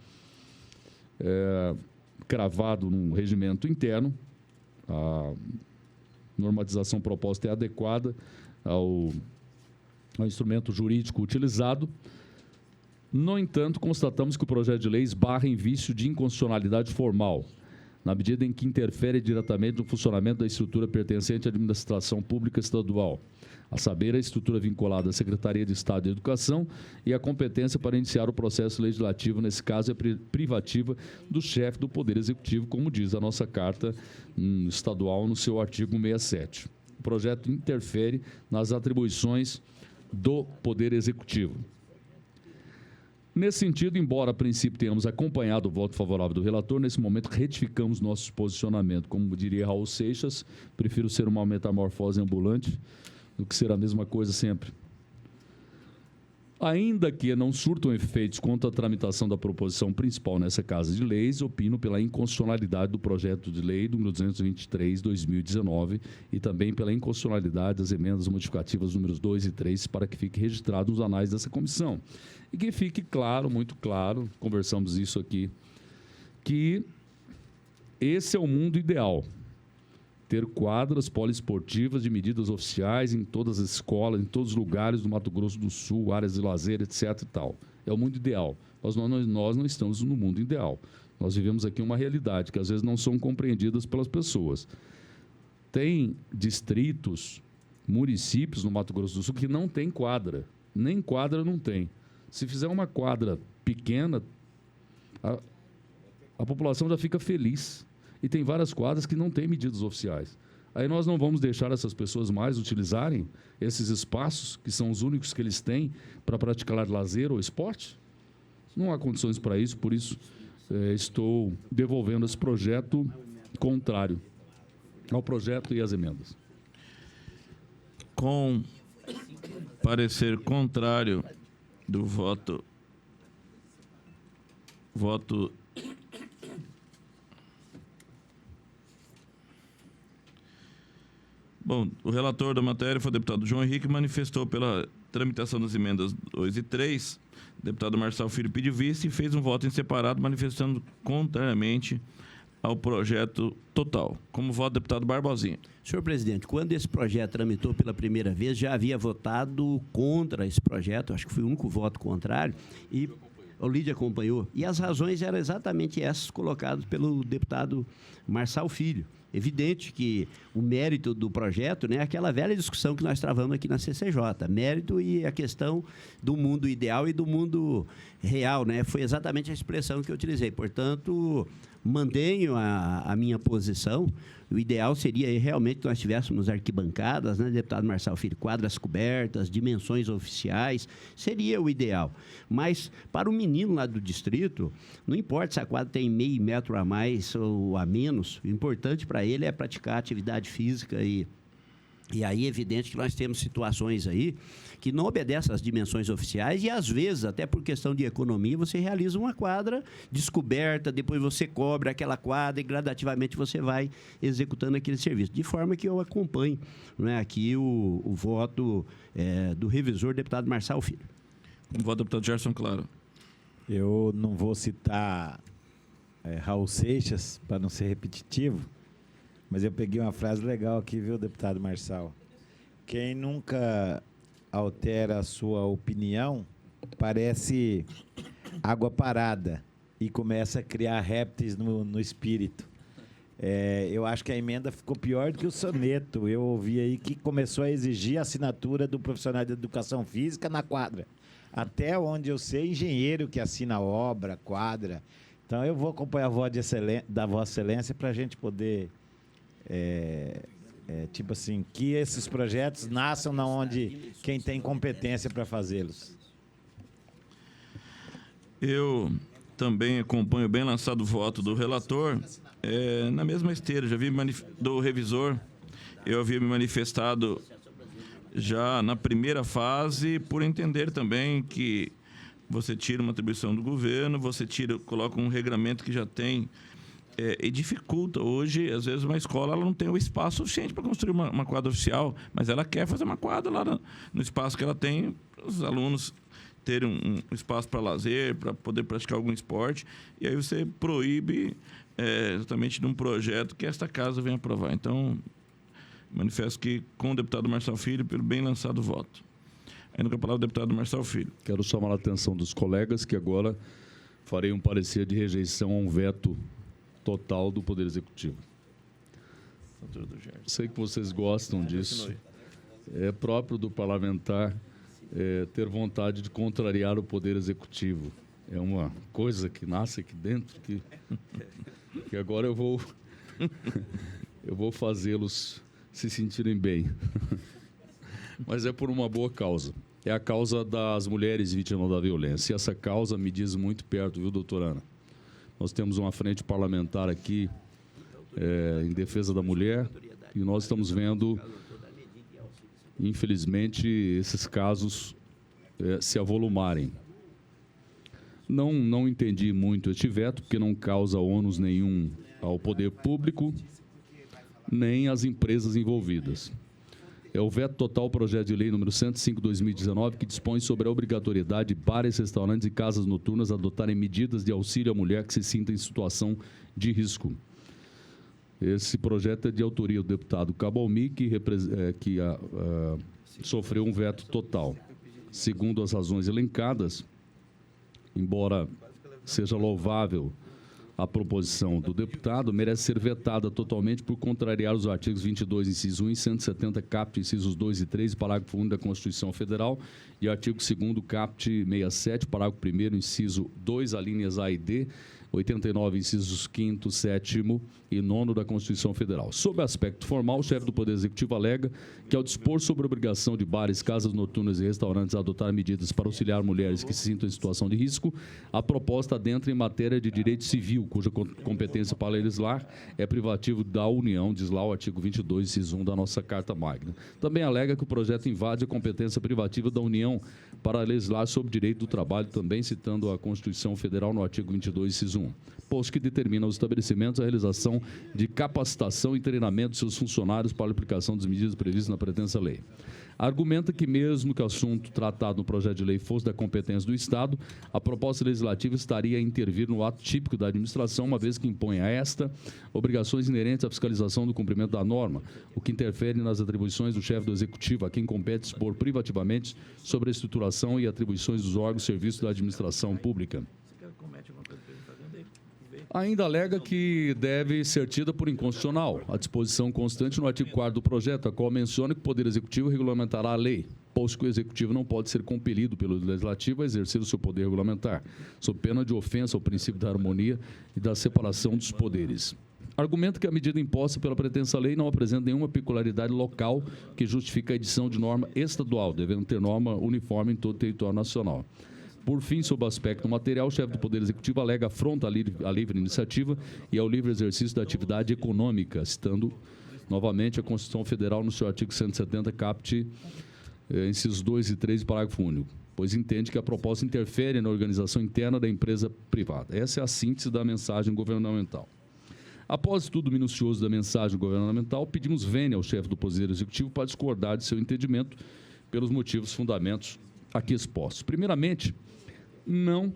cravado no regimento interno. A normatização proposta é adequada ao instrumento jurídico utilizado. No entanto, constatamos que o projeto de lei esbarra em vício de inconstitucionalidade formal, na medida em que interfere diretamente no funcionamento da estrutura pertencente à administração pública estadual, a saber, a estrutura vinculada à Secretaria de Estado de Educação, e a competência para iniciar o processo legislativo, nesse caso, é privativa do chefe do Poder Executivo, como diz a nossa Carta Estadual no seu artigo 67. O projeto interfere nas atribuições do Poder Executivo. Nesse sentido, embora a princípio tenhamos acompanhado o voto favorável do relator, nesse momento retificamos nosso posicionamento. Como diria Raul Seixas, prefiro ser uma metamorfose ambulante do que ser a mesma coisa sempre. Ainda que não surtam efeitos contra a tramitação da proposição principal nessa Casa de Leis, opino pela inconstitucionalidade do projeto de lei número 223/2019 e também pela inconstitucionalidade das emendas modificativas números 2 e 3 para que fique registrado nos anais dessa comissão. E que fique claro, muito claro, conversamos isso aqui, que esse é o mundo ideal. Ter quadras poliesportivas de medidas oficiais em todas as escolas, em todos os lugares do Mato Grosso do Sul, áreas de lazer, etc. e tal. É o mundo ideal. Nós não estamos no mundo ideal. Nós vivemos aqui uma realidade que às vezes não são compreendidas pelas pessoas. Tem distritos, municípios no Mato Grosso do Sul que não tem quadra. Nem quadra não tem. Se fizer uma quadra pequena, a população já fica feliz. E tem várias quadras que não têm medidas oficiais. Aí nós não vamos deixar essas pessoas mais utilizarem esses espaços, que são os únicos que eles têm para praticar lazer ou esporte? Não há condições para isso, por isso estou devolvendo esse projeto contrário ao projeto e às emendas. Com parecer contrário do voto Bom, o relator da matéria foi o deputado João Henrique, manifestou pela tramitação das emendas 2 e 3. O deputado Marçal Filho pediu vista e fez um voto em separado, manifestando contrariamente ao projeto total. Como voto, deputado Barbosinha. Senhor presidente, quando esse projeto tramitou pela primeira vez, já havia votado contra esse projeto, acho que foi o único voto contrário, e o Lídia acompanhou. E as razões eram exatamente essas colocadas pelo deputado Marçal Filho. Evidente que o mérito do projeto, né, é aquela velha discussão que nós travamos aqui na CCJ, mérito e a questão do mundo ideal e do mundo real, né, foi exatamente a expressão que eu utilizei. Portanto, mantenho a minha posição. O ideal seria realmente que nós tivéssemos arquibancadas, né, deputado Marçal Filho, quadras cobertas, dimensões oficiais, seria o ideal. Mas, para o menino lá do distrito, não importa se a quadra tem meio metro a mais ou a menos, o importante para ele é praticar atividade física e aí é evidente que nós temos situações aí que não obedecem às dimensões oficiais e, às vezes, até por questão de economia, você realiza uma quadra descoberta, depois você cobre aquela quadra e gradativamente você vai executando aquele serviço. De forma que eu acompanho, né, aqui o voto do revisor, deputado Marçal Filho. Como voto, deputado Gerson Claro. Eu não vou citar Raul Seixas, para não ser repetitivo, mas eu peguei uma frase legal aqui, viu, deputado Marçal? Quem nunca altera a sua opinião parece água parada e começa a criar répteis no espírito. Eu acho que a emenda ficou pior do que o soneto. Eu ouvi aí que começou a exigir a assinatura do profissional de educação física na quadra. Até onde eu sei, engenheiro que assina obra, quadra. Então, eu vou acompanhar a voz da Vossa Excelência para a gente poder... tipo assim, que esses projetos nasçam na onde quem tem competência para fazê-los. Eu também acompanho bem lançado o voto do relator, na mesma esteira, já vi do revisor, eu havia me manifestado já na primeira fase, por entender também que você tira uma atribuição do governo, você coloca um regramento que já tem... e dificulta. Hoje, às vezes, uma escola ela não tem o espaço suficiente para construir uma quadra oficial, mas ela quer fazer uma quadra lá no espaço que ela tem, para os alunos terem um espaço para lazer, para poder praticar algum esporte, e aí você proíbe exatamente de um projeto que esta casa vem aprovar. Então, manifesto que com o deputado Marçal Filho, pelo bem lançado voto. Ainda com a palavra o deputado Marçal Filho. Quero chamar a atenção dos colegas que agora farei um parecer de rejeição a um veto total do Poder Executivo. Sei que vocês gostam disso. É próprio do parlamentar ter vontade de contrariar o Poder Executivo. É uma coisa que nasce aqui dentro que agora eu vou fazê-los se sentirem bem. Mas é por uma boa causa. É a causa das mulheres vítimas da violência. E essa causa me diz muito perto, viu, doutora Ana? Nós temos uma frente parlamentar aqui em defesa da mulher e nós estamos vendo, infelizmente, esses casos se avolumarem. Não entendi muito este veto, porque não causa ônus nenhum ao poder público, nem às empresas envolvidas. É o veto total ao projeto de lei número 105/2019, que dispõe sobre a obrigatoriedade de bares, restaurantes e casas noturnas adotarem medidas de auxílio à mulher que se sinta em situação de risco. Esse projeto é de autoria do deputado Cabalmi, que sofreu um veto total. Segundo as razões elencadas, embora seja louvável a proposição do deputado, merece ser vetada totalmente por contrariar os artigos 22, inciso 1 e 170, caput, incisos 2 e 3, parágrafo 1 da Constituição Federal e artigo 2º, caput 67, parágrafo 1º, inciso 2, alíneas A e D, 89, incisos 5º, 7º e 9º da Constituição Federal. Sob aspecto formal, o chefe do Poder Executivo alega que, ao dispor sobre a obrigação de bares, casas noturnas e restaurantes a adotar medidas para auxiliar mulheres que se sintam em situação de risco, a proposta adentra em matéria de direito civil, cuja competência para legislar é privativo da União, diz lá o artigo 22, inciso 1 da nossa Carta Magna. Também alega que o projeto invade a competência privativa da União para legislar sobre direito do trabalho, também citando a Constituição Federal no artigo 22, inciso 1, posto que determina aos estabelecimentos a realização de capacitação e treinamento de seus funcionários para a aplicação das medidas previstas na pretensa lei. Argumenta que, mesmo que o assunto tratado no projeto de lei fosse da competência do Estado, a proposta legislativa estaria a intervir no ato típico da administração, uma vez que impõe a esta obrigações inerentes à fiscalização do cumprimento da norma, o que interfere nas atribuições do chefe do Executivo, a quem compete dispor privativamente sobre a estruturação e atribuições dos órgãos e serviços da administração pública. Ainda alega que deve ser tida por inconstitucional a disposição constante no artigo 4º do projeto, a qual menciona que o Poder Executivo regulamentará a lei, posto que o Executivo não pode ser compelido pelo Legislativo a exercer o seu poder regulamentar, sob pena de ofensa ao princípio da harmonia e da separação dos poderes. Argumenta que a medida imposta pela pretensa lei não apresenta nenhuma peculiaridade local que justifique a edição de norma estadual, devendo ter norma uniforme em todo o território nacional. Por fim, sob o aspecto material, o chefe do Poder Executivo alega afronta à livre iniciativa e ao livre exercício da atividade econômica, citando novamente a Constituição Federal no seu artigo 170, caput, incisos 2 e 3, parágrafo único, pois entende que a proposta interfere na organização interna da empresa privada. Essa é a síntese da mensagem governamental. Após estudo minucioso da mensagem governamental, pedimos vênia ao chefe do Poder Executivo para discordar de seu entendimento pelos motivos fundamentos aqui expostos. Primeiramente, não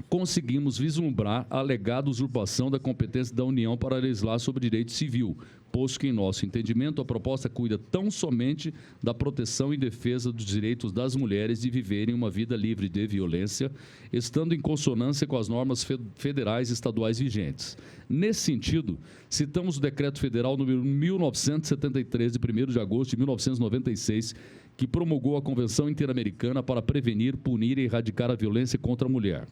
conseguimos vislumbrar a alegada usurpação da competência da União para legislar sobre direito civil, posto que, em nosso entendimento, a proposta cuida tão somente da proteção e defesa dos direitos das mulheres de viverem uma vida livre de violência, estando em consonância com as normas federais e estaduais vigentes. Nesse sentido, citamos o Decreto Federal número 1973, de 1º de agosto de 1996, que promulgou a Convenção Interamericana para prevenir, punir e erradicar a violência contra a mulher.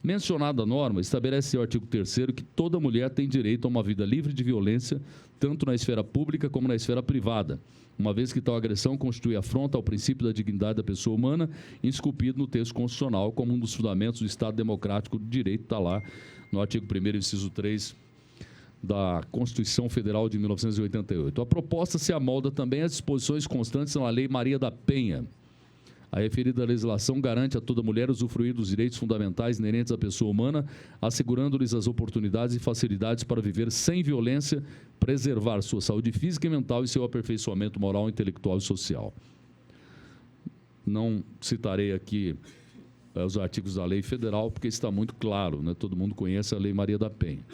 Mencionada norma estabelece o artigo 3º que toda mulher tem direito a uma vida livre de violência, tanto na esfera pública como na esfera privada, uma vez que tal agressão constitui afronta ao princípio da dignidade da pessoa humana, esculpido no texto constitucional como um dos fundamentos do Estado Democrático de Direito, está lá no artigo 1º, inciso 3, da Constituição Federal de 1988. A proposta se amolda também às disposições constantes na Lei Maria da Penha. A referida legislação garante a toda mulher usufruir dos direitos fundamentais inerentes à pessoa humana, assegurando-lhes as oportunidades e facilidades para viver sem violência, preservar sua saúde física e mental e seu aperfeiçoamento moral, intelectual e social. Não citarei aqui os artigos da lei federal, porque está muito claro, né? Todo mundo conhece a Lei Maria da Penha.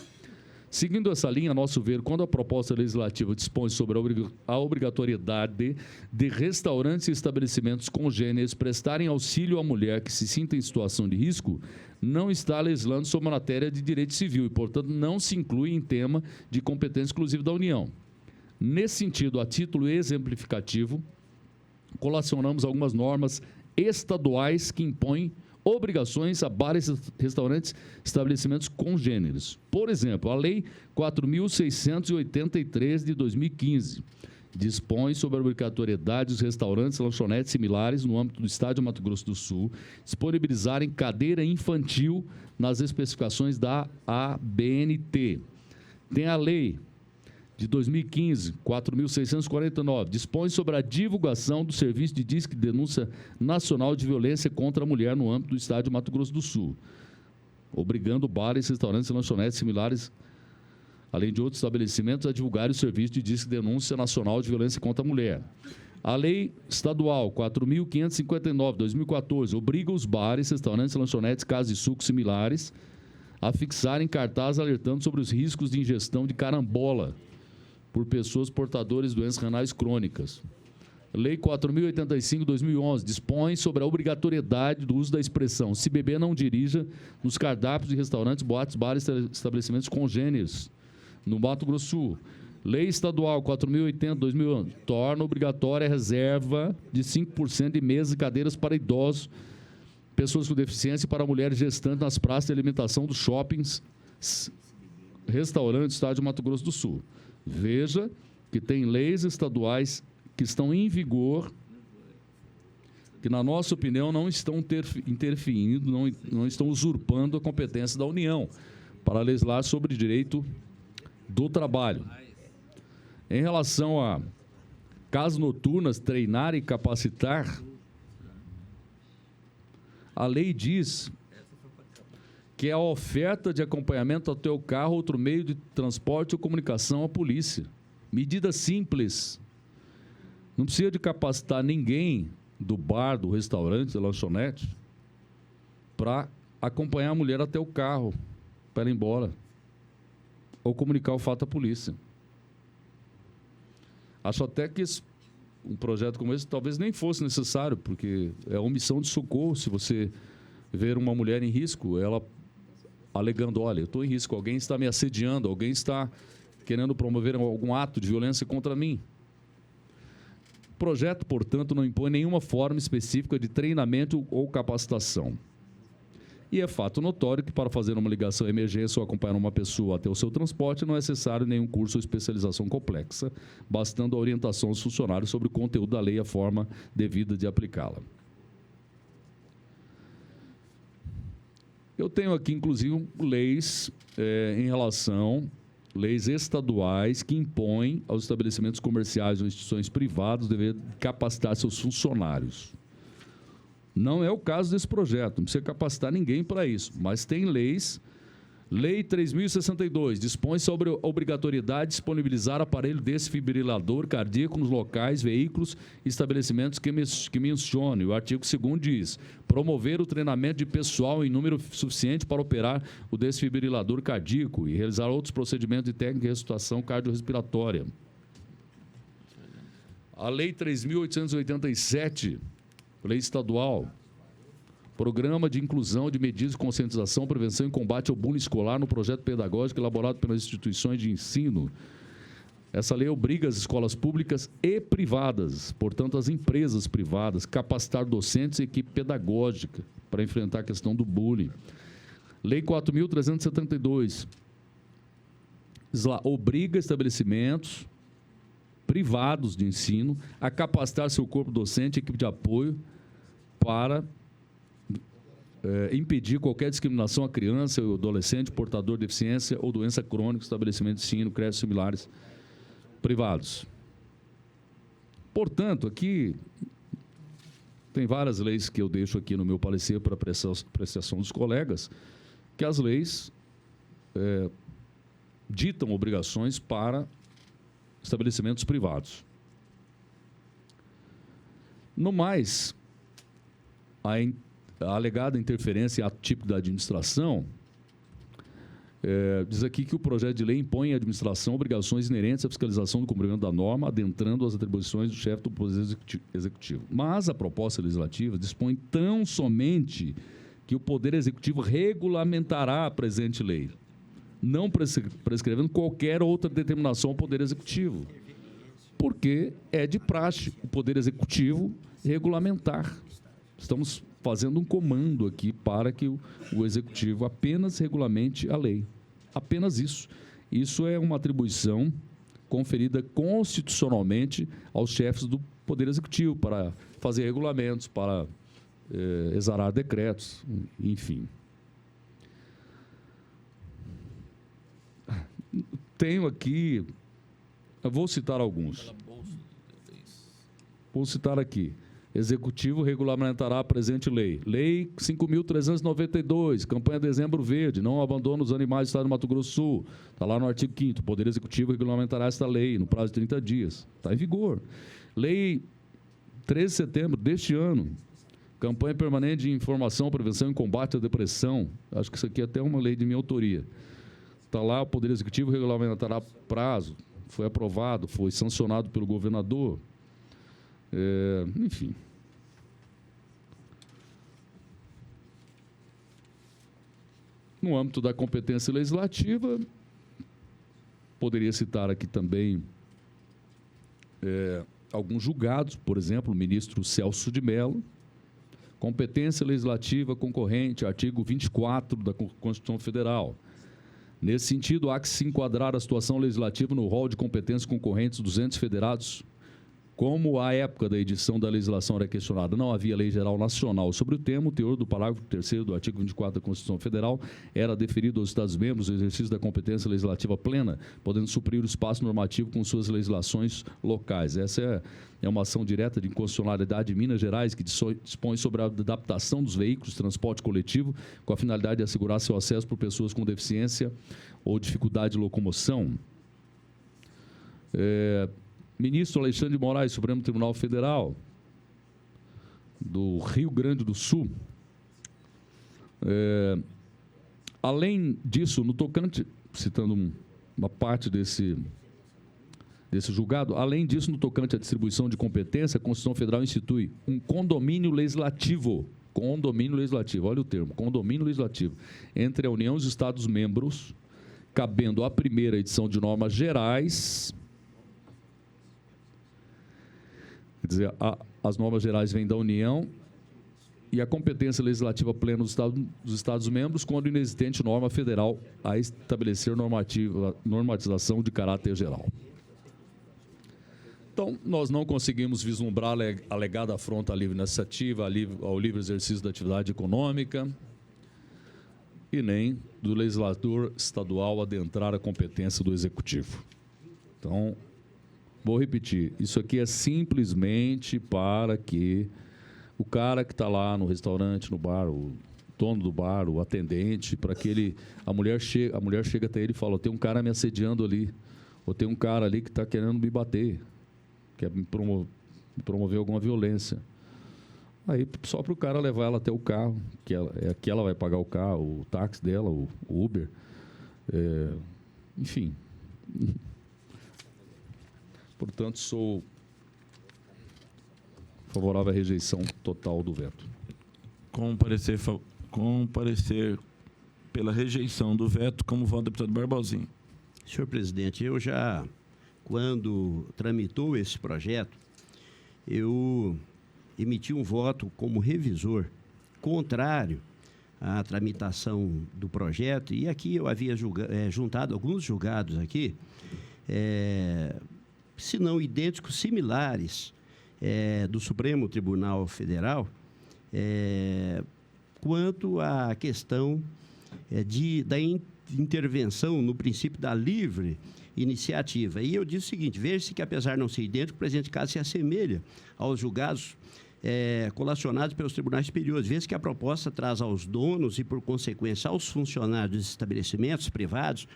Seguindo essa linha, a nosso ver, quando a proposta legislativa dispõe sobre a obrigatoriedade de restaurantes e estabelecimentos congêneres prestarem auxílio à mulher que se sinta em situação de risco, não está legislando sobre a matéria de direito civil e, portanto, não se inclui em tema de competência exclusiva da União. Nesse sentido, a título exemplificativo, colacionamos algumas normas estaduais que impõem obrigações a bares, restaurantes, estabelecimentos congêneres. Por exemplo, a Lei 4.683 de 2015 dispõe sobre a obrigatoriedade dos restaurantes e lanchonetes similares no âmbito do Estado de Mato Grosso do Sul disponibilizarem cadeira infantil nas especificações da ABNT. Tem a Lei de 2015, 4.649, dispõe sobre a divulgação do Serviço de Disque de Denúncia Nacional de Violência contra a Mulher no âmbito do Estado de Mato Grosso do Sul, obrigando bares, restaurantes e lanchonetes similares, além de outros estabelecimentos, a divulgar o Serviço de Disque de Denúncia Nacional de Violência contra a Mulher. A Lei Estadual 4.559, 2014, obriga os bares, restaurantes, lanchonetes, casas de suco similares a fixarem cartazes alertando sobre os riscos de ingestão de carambola por pessoas portadoras de doenças renais crônicas. Lei 4.085, 2011, dispõe sobre a obrigatoriedade do uso da expressão "se beber, não dirija" nos cardápios de restaurantes, boates, bares e estabelecimentos congêneres no Mato Grosso do Sul. Lei Estadual 4.080, 2011, torna obrigatória a reserva de 5% de mesas e cadeiras para idosos, pessoas com deficiência e para mulheres gestantes nas praças de alimentação dos shoppings, restaurantes do Estado de Mato Grosso do Sul. Veja que tem leis estaduais que estão em vigor, que, na nossa opinião, não estão interferindo, não estão usurpando a competência da União para legislar sobre direito do trabalho. Em relação a casas noturnas, treinar e capacitar, a lei diz que é a oferta de acompanhamento ao teu carro, outro meio de transporte ou comunicação à polícia. Medida simples. Não precisa de capacitar ninguém do bar, do restaurante, da lanchonete, para acompanhar a mulher até o carro, para ela ir embora, ou comunicar o fato à polícia. Acho até que um projeto como esse talvez nem fosse necessário, porque é omissão de socorro. Se você ver uma mulher em risco, ela alegando: olha, eu estou em risco, alguém está me assediando, alguém está querendo promover algum ato de violência contra mim. O projeto, portanto, não impõe nenhuma forma específica de treinamento ou capacitação. E é fato notório que, para fazer uma ligação à emergência ou acompanhar uma pessoa até o seu transporte, não é necessário nenhum curso ou especialização complexa, bastando a orientação aos funcionários sobre o conteúdo da lei e a forma devida de aplicá-la. Eu tenho aqui, inclusive, leis leis estaduais que impõem aos estabelecimentos comerciais ou instituições privadas dever capacitar seus funcionários. Não é o caso desse projeto, não precisa capacitar ninguém para isso, mas tem leis. Lei 3.062 dispõe sobre a obrigatoriedade de disponibilizar aparelho desfibrilador cardíaco nos locais, veículos e estabelecimentos que mencionem. O artigo 2º diz: promover o treinamento de pessoal em número suficiente para operar o desfibrilador cardíaco e realizar outros procedimentos de técnica de ressuscitação cardiorrespiratória. A Lei 3.887, lei estadual, Programa de Inclusão de Medidas de Conscientização, Prevenção e Combate ao Bullying Escolar no projeto pedagógico elaborado pelas instituições de ensino. Essa lei obriga as escolas públicas e privadas, portanto, as empresas privadas, capacitar docentes e equipe pedagógica para enfrentar a questão do bullying. Lei 4.372 obriga estabelecimentos privados de ensino a capacitar seu corpo docente e equipe de apoio para impedir qualquer discriminação a criança ou adolescente portador de deficiência ou doença crônica, estabelecimento de ensino, creches similares privados. Portanto, aqui tem várias leis que eu deixo aqui no meu parecer para apreciação dos colegas, que as leis ditam obrigações para estabelecimentos privados. No mais, a alegada interferência atípica da administração diz aqui que o projeto de lei impõe à administração obrigações inerentes à fiscalização do cumprimento da norma, adentrando as atribuições do chefe do Poder Executivo. Mas a proposta legislativa dispõe tão somente que o Poder Executivo regulamentará a presente lei, não prescrevendo qualquer outra determinação ao Poder Executivo, porque é de praxe o Poder Executivo regulamentar. Estamos fazendo um comando aqui para que o Executivo apenas regulamente a lei. Apenas isso. Isso é uma atribuição conferida constitucionalmente aos chefes do Poder Executivo para fazer regulamentos, para exarar decretos, enfim. Tenho aqui Eu vou citar alguns. Vou citar aqui. Executivo regulamentará a presente lei. Lei 5.392, campanha Dezembro Verde, não abandono dos animais do Estado do Mato Grosso do Sul. Está lá no artigo 5º. O Poder Executivo regulamentará esta lei no prazo de 30 dias. Está em vigor. Lei 13 de setembro deste ano. Campanha permanente de informação, prevenção e combate à depressão. Acho que isso aqui é até uma lei de minha autoria. Está lá, o Poder Executivo regulamentará prazo. Foi aprovado, foi sancionado pelo governador. Enfim. No âmbito da competência legislativa, poderia citar aqui também alguns julgados, por exemplo, o ministro Celso de Mello. Competência legislativa concorrente, artigo 24 da Constituição Federal. Nesse sentido, há que se enquadrar a situação legislativa no rol de competências concorrentes dos entes federados. Como à época da edição da legislação era questionada, não havia lei geral nacional sobre o tema, o teor do parágrafo 3º do artigo 24 da Constituição Federal era deferido aos Estados-membros o exercício da competência legislativa plena, podendo suprir o espaço normativo com suas legislações locais. Essa é uma ação direta de inconstitucionalidade em Minas Gerais, que dispõe sobre a adaptação dos veículos de transporte coletivo com a finalidade de assegurar seu acesso por pessoas com deficiência ou dificuldade de locomoção. Ministro Alexandre de Moraes, Supremo Tribunal Federal, do Rio Grande do Sul. Além disso, no tocante, citando uma parte desse julgado, além disso, no tocante à distribuição de competência, a Constituição Federal institui um condomínio legislativo, olha o termo, condomínio legislativo, entre a União e os Estados-membros, cabendo à primeira edição de normas gerais. Quer dizer, as normas gerais vêm da União e a competência legislativa plena dos Estados-membros, quando inexistente norma federal a estabelecer normatização de caráter geral. Então, nós não conseguimos vislumbrar a alegada afronta à livre iniciativa, ao livre exercício da atividade econômica e nem do legislador estadual adentrar a competência do Executivo. Então, vou repetir, isso aqui é simplesmente para que o cara que está lá no restaurante, no bar, o dono do bar, o atendente, para que a mulher chega até ele e fala, tem um cara me assediando ali, ou tem um cara ali que está querendo me bater, quer me promover alguma violência. Aí, só para o cara levar ela até o carro, que ela vai pagar o carro, o táxi dela, o Uber, enfim. Portanto, sou favorável à rejeição total do veto. Com parecer pela rejeição do veto, como voto do deputado Barbosinha. Senhor presidente, eu já, quando tramitou esse projeto, eu emiti um voto como revisor contrário à tramitação do projeto, e aqui eu havia juntado alguns julgados aqui, se não idênticos, similares, do Supremo Tribunal Federal, quanto à questão da intervenção no princípio da livre iniciativa. E eu disse o seguinte, veja-se que, apesar de não ser idêntico, o presente caso se assemelha aos julgados colacionados pelos tribunais superiores. Veja-se que a proposta traz aos donos e, por consequência, aos funcionários dos estabelecimentos privados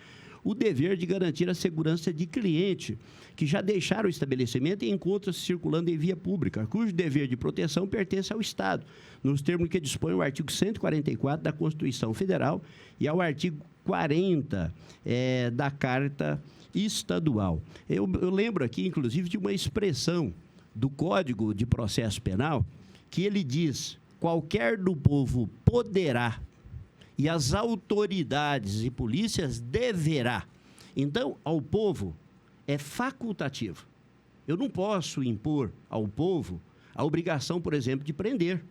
o dever de garantir a segurança de cliente que já deixaram o estabelecimento e encontram-se circulando em via pública, cujo dever de proteção pertence ao Estado, nos termos que dispõe o artigo 144 da Constituição Federal e ao artigo 40 da Carta Estadual. Eu lembro aqui, inclusive, de uma expressão do Código de Processo Penal que ele diz: qualquer do povo poderá, e as autoridades e polícias deverá. Então, ao povo é facultativo. Eu não posso impor ao povo a obrigação, por exemplo, de prender.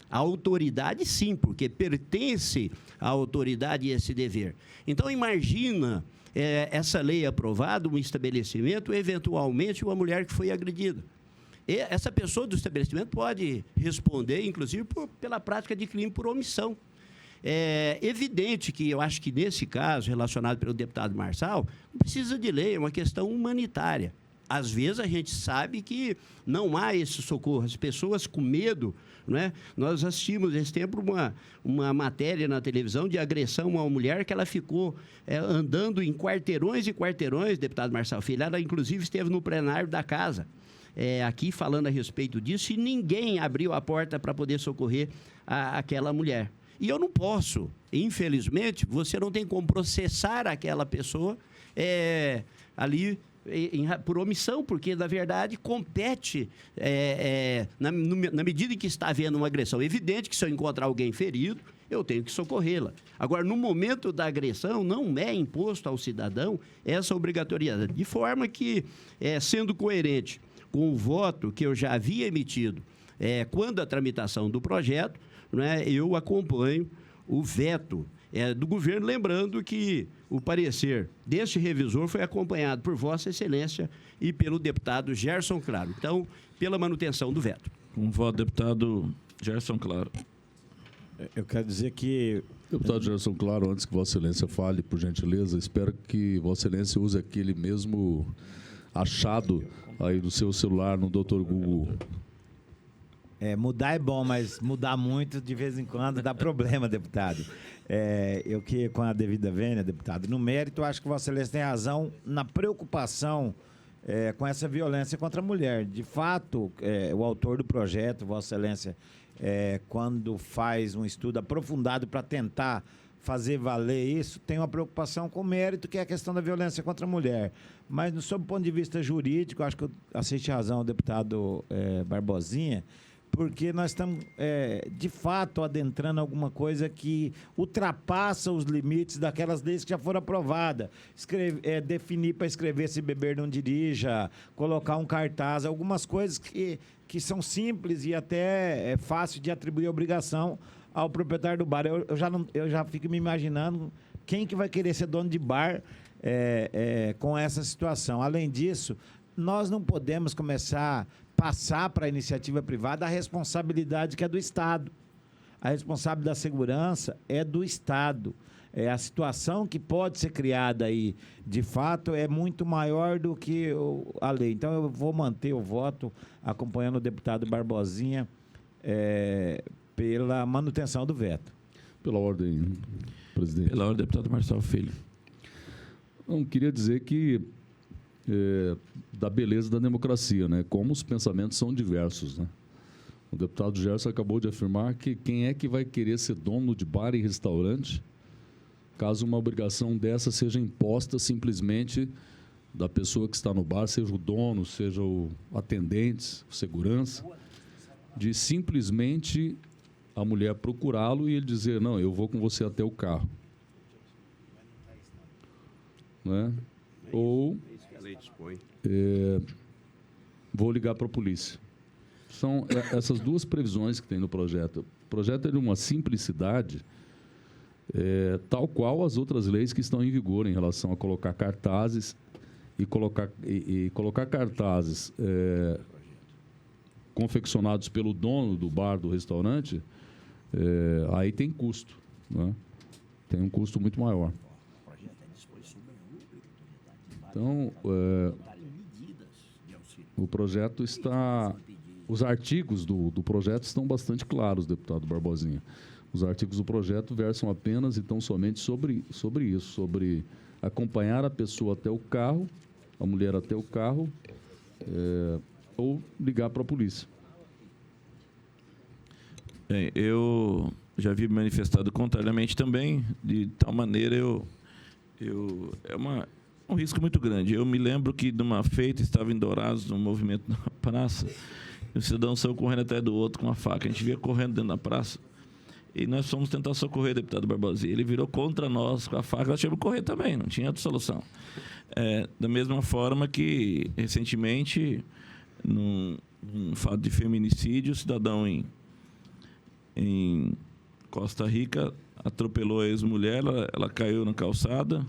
A autoridade, sim, porque pertence à autoridade esse dever. Então, imagina essa lei aprovada, um estabelecimento, eventualmente uma mulher que foi agredida. E essa pessoa do estabelecimento pode responder, inclusive, pela prática de crime por omissão. É evidente que eu acho que, nesse caso, relacionado pelo deputado Marçal, não precisa de lei, é uma questão humanitária. Às vezes a gente sabe que não há esse socorro, as pessoas com medo, não é? Nós assistimos esse tempo uma matéria na televisão de agressão a uma mulher que ela ficou andando em quarteirões e quarteirões, deputado Marçal Filho, ela inclusive esteve no plenário da casa, aqui falando a respeito disso, e ninguém abriu a porta para poder socorrer aquela mulher. E eu não posso, infelizmente, você não tem como processar aquela pessoa ali por omissão, porque, na verdade, compete, na medida em que está havendo uma agressão. É evidente que, se eu encontrar alguém ferido, eu tenho que socorrê-la. Agora, no momento da agressão, não é imposto ao cidadão essa obrigatoriedade. De forma que, sendo coerente com o voto que eu já havia emitido quando a tramitação do projeto, né, eu acompanho o veto do governo, lembrando que o parecer deste revisor foi acompanhado por Vossa Excelência e pelo deputado Gerson Claro. Então, pela manutenção do veto. Com voto, deputado Gerson Claro. Eu quero dizer que... Deputado Gerson Claro, antes que Vossa Excelência fale, por gentileza, espero que Vossa Excelência use aquele mesmo achado aí do seu celular no Dr. Google. Mudar é bom, mas mudar muito de vez em quando dá problema, deputado. Eu que, com a devida vênia, deputado, no mérito, acho que Vossa Excelência tem razão na preocupação com essa violência contra a mulher. De fato, o autor do projeto, Vossa Excelência, quando faz um estudo aprofundado para tentar fazer valer isso, tem uma preocupação com o mérito, que é a questão da violência contra a mulher. Mas, sob o ponto de vista jurídico, acho que eu assisti razão ao deputado Barbosinha, porque nós estamos, de fato, adentrando alguma coisa que ultrapassa os limites daquelas leis que já foram aprovadas. Definir para escrever se beber não dirija, colocar um cartaz, algumas coisas que são simples e até é fácil de atribuir obrigação ao proprietário do bar. Eu já fico me imaginando quem que vai querer ser dono de bar com essa situação. Além disso, nós não podemos começar passar para a iniciativa privada a responsabilidade que é do Estado. A responsabilidade da segurança é do Estado. A situação que pode ser criada aí, de fato, é muito maior do que a lei. Então, eu vou manter o voto acompanhando o deputado Barbosinha pela manutenção do veto. Pela ordem, presidente. Pela ordem, deputado Marçal Filho. Não, queria dizer que da beleza da democracia, né? Como os pensamentos são diversos, né? O deputado Gerson acabou de afirmar que quem é que vai querer ser dono de bar e restaurante caso uma obrigação dessa seja imposta simplesmente da pessoa que está no bar, seja o dono, seja o atendente, o segurança, de simplesmente a mulher procurá-lo e ele dizer, não, eu vou com você até o carro. Né? Ou vou ligar para a polícia. São essas duas previsões que tem no projeto. O projeto é de uma simplicidade tal qual as outras leis que estão em vigor em relação a colocar cartazes e colocar cartazes confeccionados pelo dono do bar, do restaurante, aí tem custo, né? Tem um custo muito maior. Então, o projeto está... Os artigos do projeto estão bastante claros, deputado Barbosinha. Os artigos do projeto versam apenas e tão somente sobre isso, sobre acompanhar a pessoa até o carro, a mulher até o carro, ou ligar para a polícia. Bem, eu já vi manifestado contrariamente também, de tal maneira um risco muito grande. Eu me lembro que, numa feita, estava em Dourados, num movimento na praça, e o cidadão saiu correndo atrás do outro com a faca. A gente via correndo dentro da praça, e nós fomos tentar socorrer o deputado Barbosinha. Ele virou contra nós com a faca, nós tínhamos que correr também, não tinha outra solução. Da mesma forma que, recentemente, num fato de feminicídio, o cidadão em Costa Rica atropelou a ex-mulher, ela caiu na calçada,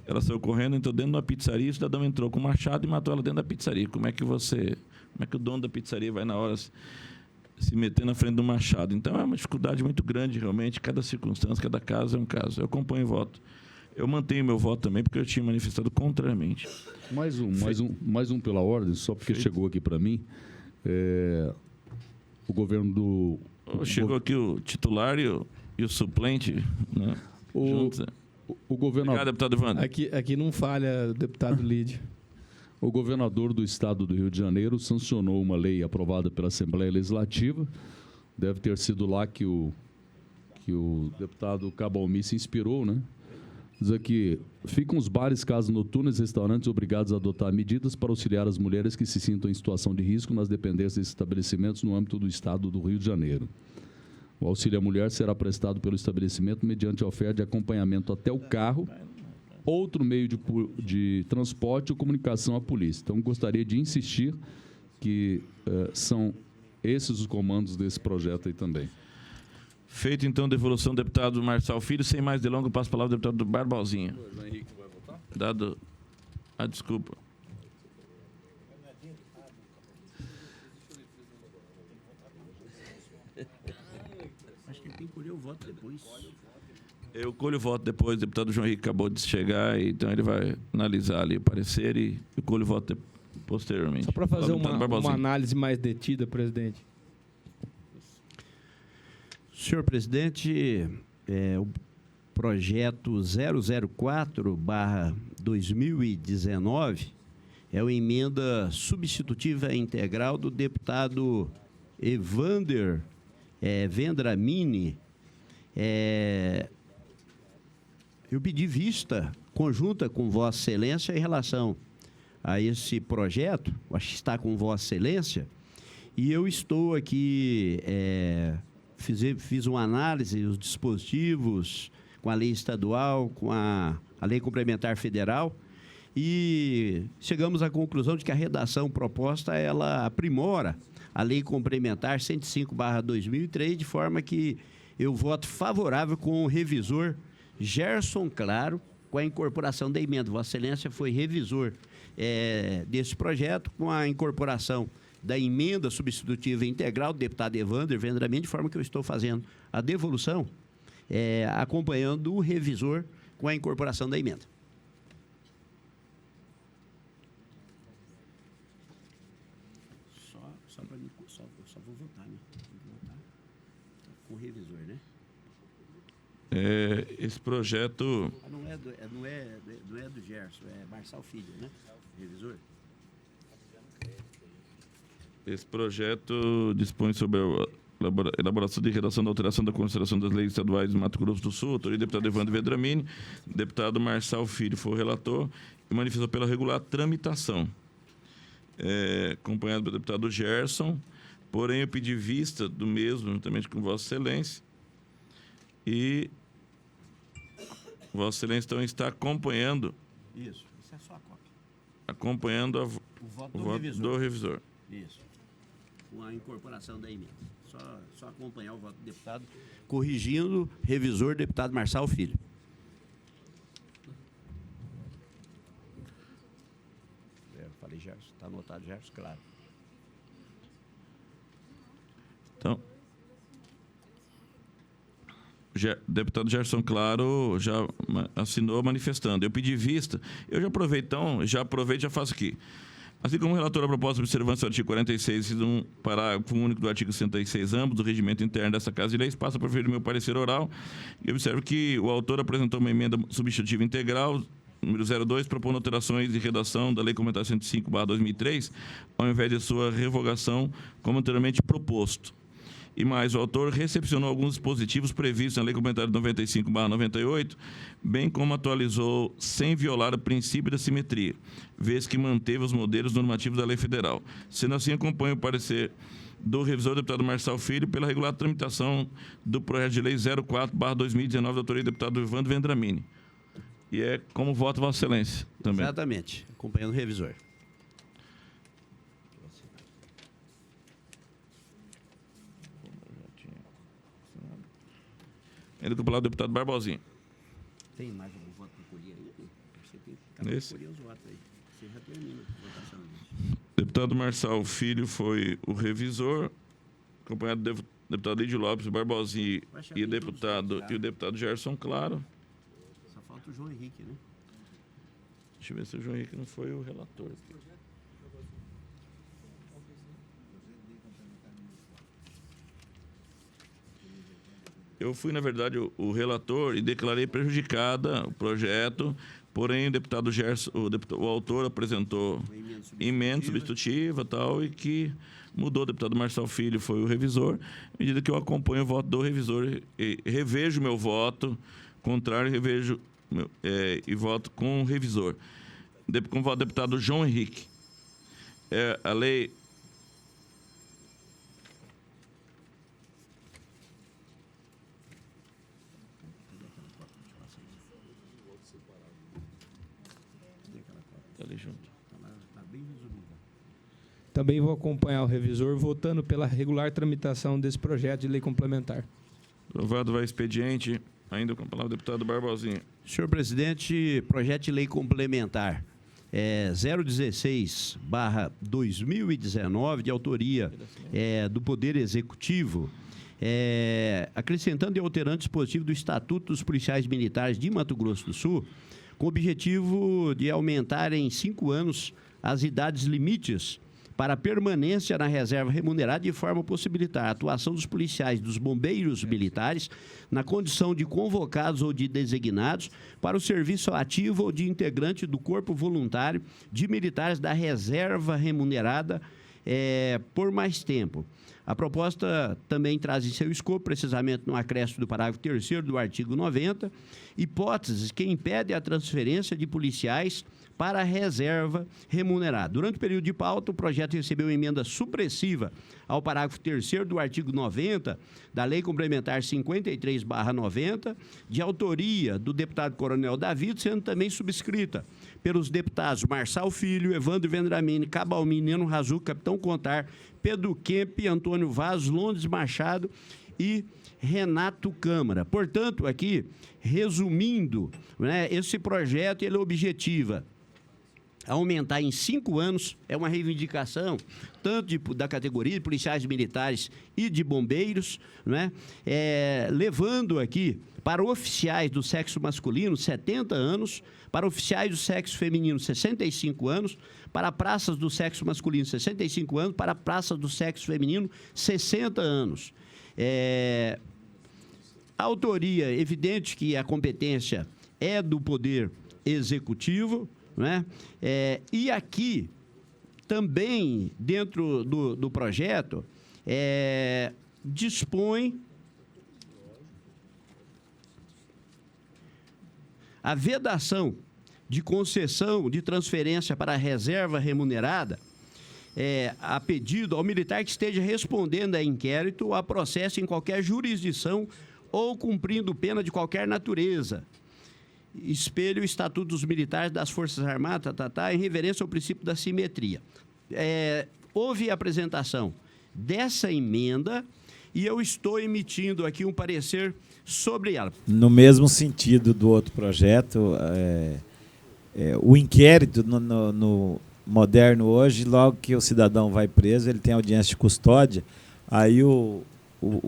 ela saiu correndo, entrou dentro de uma pizzaria, o cidadão entrou com um machado e matou ela dentro da pizzaria. Como é que o dono da pizzaria vai na hora? se meter na frente do machado. Então, é uma dificuldade muito grande, realmente. Cada circunstância, cada caso é um caso. Eu acompanho o voto. Eu mantenho meu voto também, porque eu tinha manifestado contrariamente. Mais um pela ordem, só porque chegou aqui para mim. O governo do... Chegou aqui o titular e o suplente, né? Juntos, né? O governador... Obrigado, deputado Evandro. Aqui não falha, deputado Lídio. O governador do estado do Rio de Janeiro sancionou uma lei aprovada pela Assembleia Legislativa. Deve ter sido lá que o deputado Cabalmi se inspirou, né? Diz aqui, ficam os bares, casas noturnas e restaurantes obrigados a adotar medidas para auxiliar as mulheres que se sintam em situação de risco nas dependências desses estabelecimentos no âmbito do estado do Rio de Janeiro. O auxílio à mulher será prestado pelo estabelecimento mediante a oferta de acompanhamento até o carro, outro meio de transporte ou comunicação à polícia. Então, gostaria de insistir que são esses os comandos desse projeto aí também. Feito, então, a devolução do deputado Marçal Filho. Sem mais delongas, passo a palavra ao deputado Barbosinha. O João Henrique vai votar? Dado a desculpa. Acho que ele tem que colher o voto depois. Eu colho o voto depois, o deputado João Henrique acabou de chegar, então ele vai analisar ali o parecer e eu colho o voto posteriormente. Só para fazer Deputado uma Barbosinha. análise mais detida, presidente. Senhor presidente, o projeto 004/2019 é uma emenda substitutiva integral do deputado Evander Vendramini. Eu pedi vista conjunta com Vossa Excelência em relação a esse projeto, acho que está com Vossa Excelência, e eu estou aqui... Fiz uma análise dos dispositivos com a lei estadual, com a lei complementar federal, e chegamos à conclusão de que a redação proposta, ela aprimora a lei complementar 105/2003, de forma que eu voto favorável com o revisor Gerson Claro, com a incorporação da emenda. Vossa Excelência foi revisor desse projeto, com a incorporação da emenda substitutiva integral do deputado Evander Vendramini, de forma que eu estou fazendo a devolução, acompanhando o revisor com a incorporação da emenda. Só para mim, eu só vou votar, né? Vou votar com o revisor, né? Esse projeto... Não é do Gerson, é Marçal Filho, né? Revisor. Esse projeto dispõe sobre a elaboração e redação da alteração da consideração das leis estaduais do Mato Grosso do Sul, autoria do deputado Evandro Vendramini, deputado Marçal Filho foi o relator e manifestou pela regular tramitação. Acompanhado pelo deputado Gerson, porém eu pedi vista do mesmo, juntamente com Vossa Excelência, e Vossa Excelência então está acompanhando... Isso é só a cópia. Acompanhando O voto do revisor. Isso. Com a incorporação da emenda. Só acompanhar o voto do deputado, corrigindo, revisor, deputado Marçal Filho. Eu falei Gerson, está anotado Gerson, claro. Então, deputado Gerson Claro já assinou manifestando. Eu pedi vista. Eu já aproveito, então, e já faço aqui. Assim como o relator da proposta de observância do artigo 46, um parágrafo único do artigo 66, ambos do regimento interno dessa Casa de Leis, passa a proferir o meu parecer oral e observo que o autor apresentou uma emenda substitutiva integral, número 02, propondo alterações de redação da Lei Complementar 105/2003, ao invés de sua revogação, como anteriormente proposto. E mais, o autor recepcionou alguns dispositivos previstos na Lei Complementar 95/98, bem como atualizou sem violar o princípio da simetria, vez que manteve os modelos normativos da lei federal. Sendo assim, acompanho o parecer do revisor deputado Marçal Filho pela regular tramitação do projeto de lei 04/2019 da autoria do deputado Evandro Vendramini. E é como voto Vossa Excelência também. Exatamente, acompanhando o revisor. Ainda com a palavra do deputado Barbosinha. Tem mais algum voto para colher aí? Você tem que colher os votos aí. Você já termina a votação disso. Deputado Marçal Filho foi o revisor acompanhado do deputado Lídio Lopes, Barbosinha e o deputado Gerson Claro. Só falta o João Henrique, né? Deixa eu ver se o João Henrique não foi o relator. Eu fui, na verdade, o relator e declarei prejudicada o projeto, porém o deputado Gerson, o autor apresentou emenda substitutiva tal, e que mudou. O deputado Marçal Filho foi o revisor. À medida que eu acompanho o voto do revisor, e revejo meu voto contrário, revejo e voto com o revisor. Com o voto do deputado João Henrique. A lei... Ali junto. Também vou acompanhar o revisor votando pela regular tramitação desse projeto de lei complementar. Aprovado, vai expediente. Ainda com a palavra o deputado Barbosinha. Senhor presidente, projeto de lei complementar 016/2019, de autoria do Poder Executivo, acrescentando e alterando o dispositivo do Estatuto dos Policiais Militares de Mato Grosso do Sul, com o objetivo de aumentar em 5 anos as idades limites para a permanência na reserva remunerada, de forma a possibilitar a atuação dos policiais, dos bombeiros militares, na condição de convocados ou de designados para o serviço ativo ou de integrante do corpo voluntário de militares da reserva remunerada por mais tempo. A proposta também traz em seu escopo, precisamente no acréscimo do parágrafo 3º do artigo 90, hipóteses que impedem a transferência de policiais para a reserva remunerada. Durante o período de pauta, o projeto recebeu emenda supressiva ao parágrafo 3º do artigo 90 da Lei Complementar 53/90, de autoria do deputado Coronel David, sendo também subscrita pelos deputados Marçal Filho, Evandro Vendramini, Cabalmi, Neno Razu, Capitão Contar, Pedro Kemp, Antônio Vaz, Londes Machado e Renato Câmara. Portanto, aqui, resumindo, né, esse projeto ele objetiva aumentar em 5 anos, é uma reivindicação tanto da categoria de policiais militares e de bombeiros, né? Levando aqui para oficiais do sexo masculino 70 anos, para oficiais do sexo feminino 65 anos, para praças do sexo masculino 65 anos, para praças do sexo feminino 60 anos. A autoria, evidente que a competência é do Poder Executivo, né? E aqui, também, dentro do projeto, dispõe a vedação de concessão de transferência para a reserva remunerada a pedido ao militar que esteja respondendo a inquérito ou a processo em qualquer jurisdição ou cumprindo pena de qualquer natureza. Espelho o Estatuto dos Militares das Forças Armadas, em reverência ao princípio da simetria. Houve a apresentação dessa emenda e eu estou emitindo aqui um parecer sobre ela. No mesmo sentido do outro projeto, o inquérito no moderno hoje, logo que o cidadão vai preso, ele tem audiência de custódia, aí o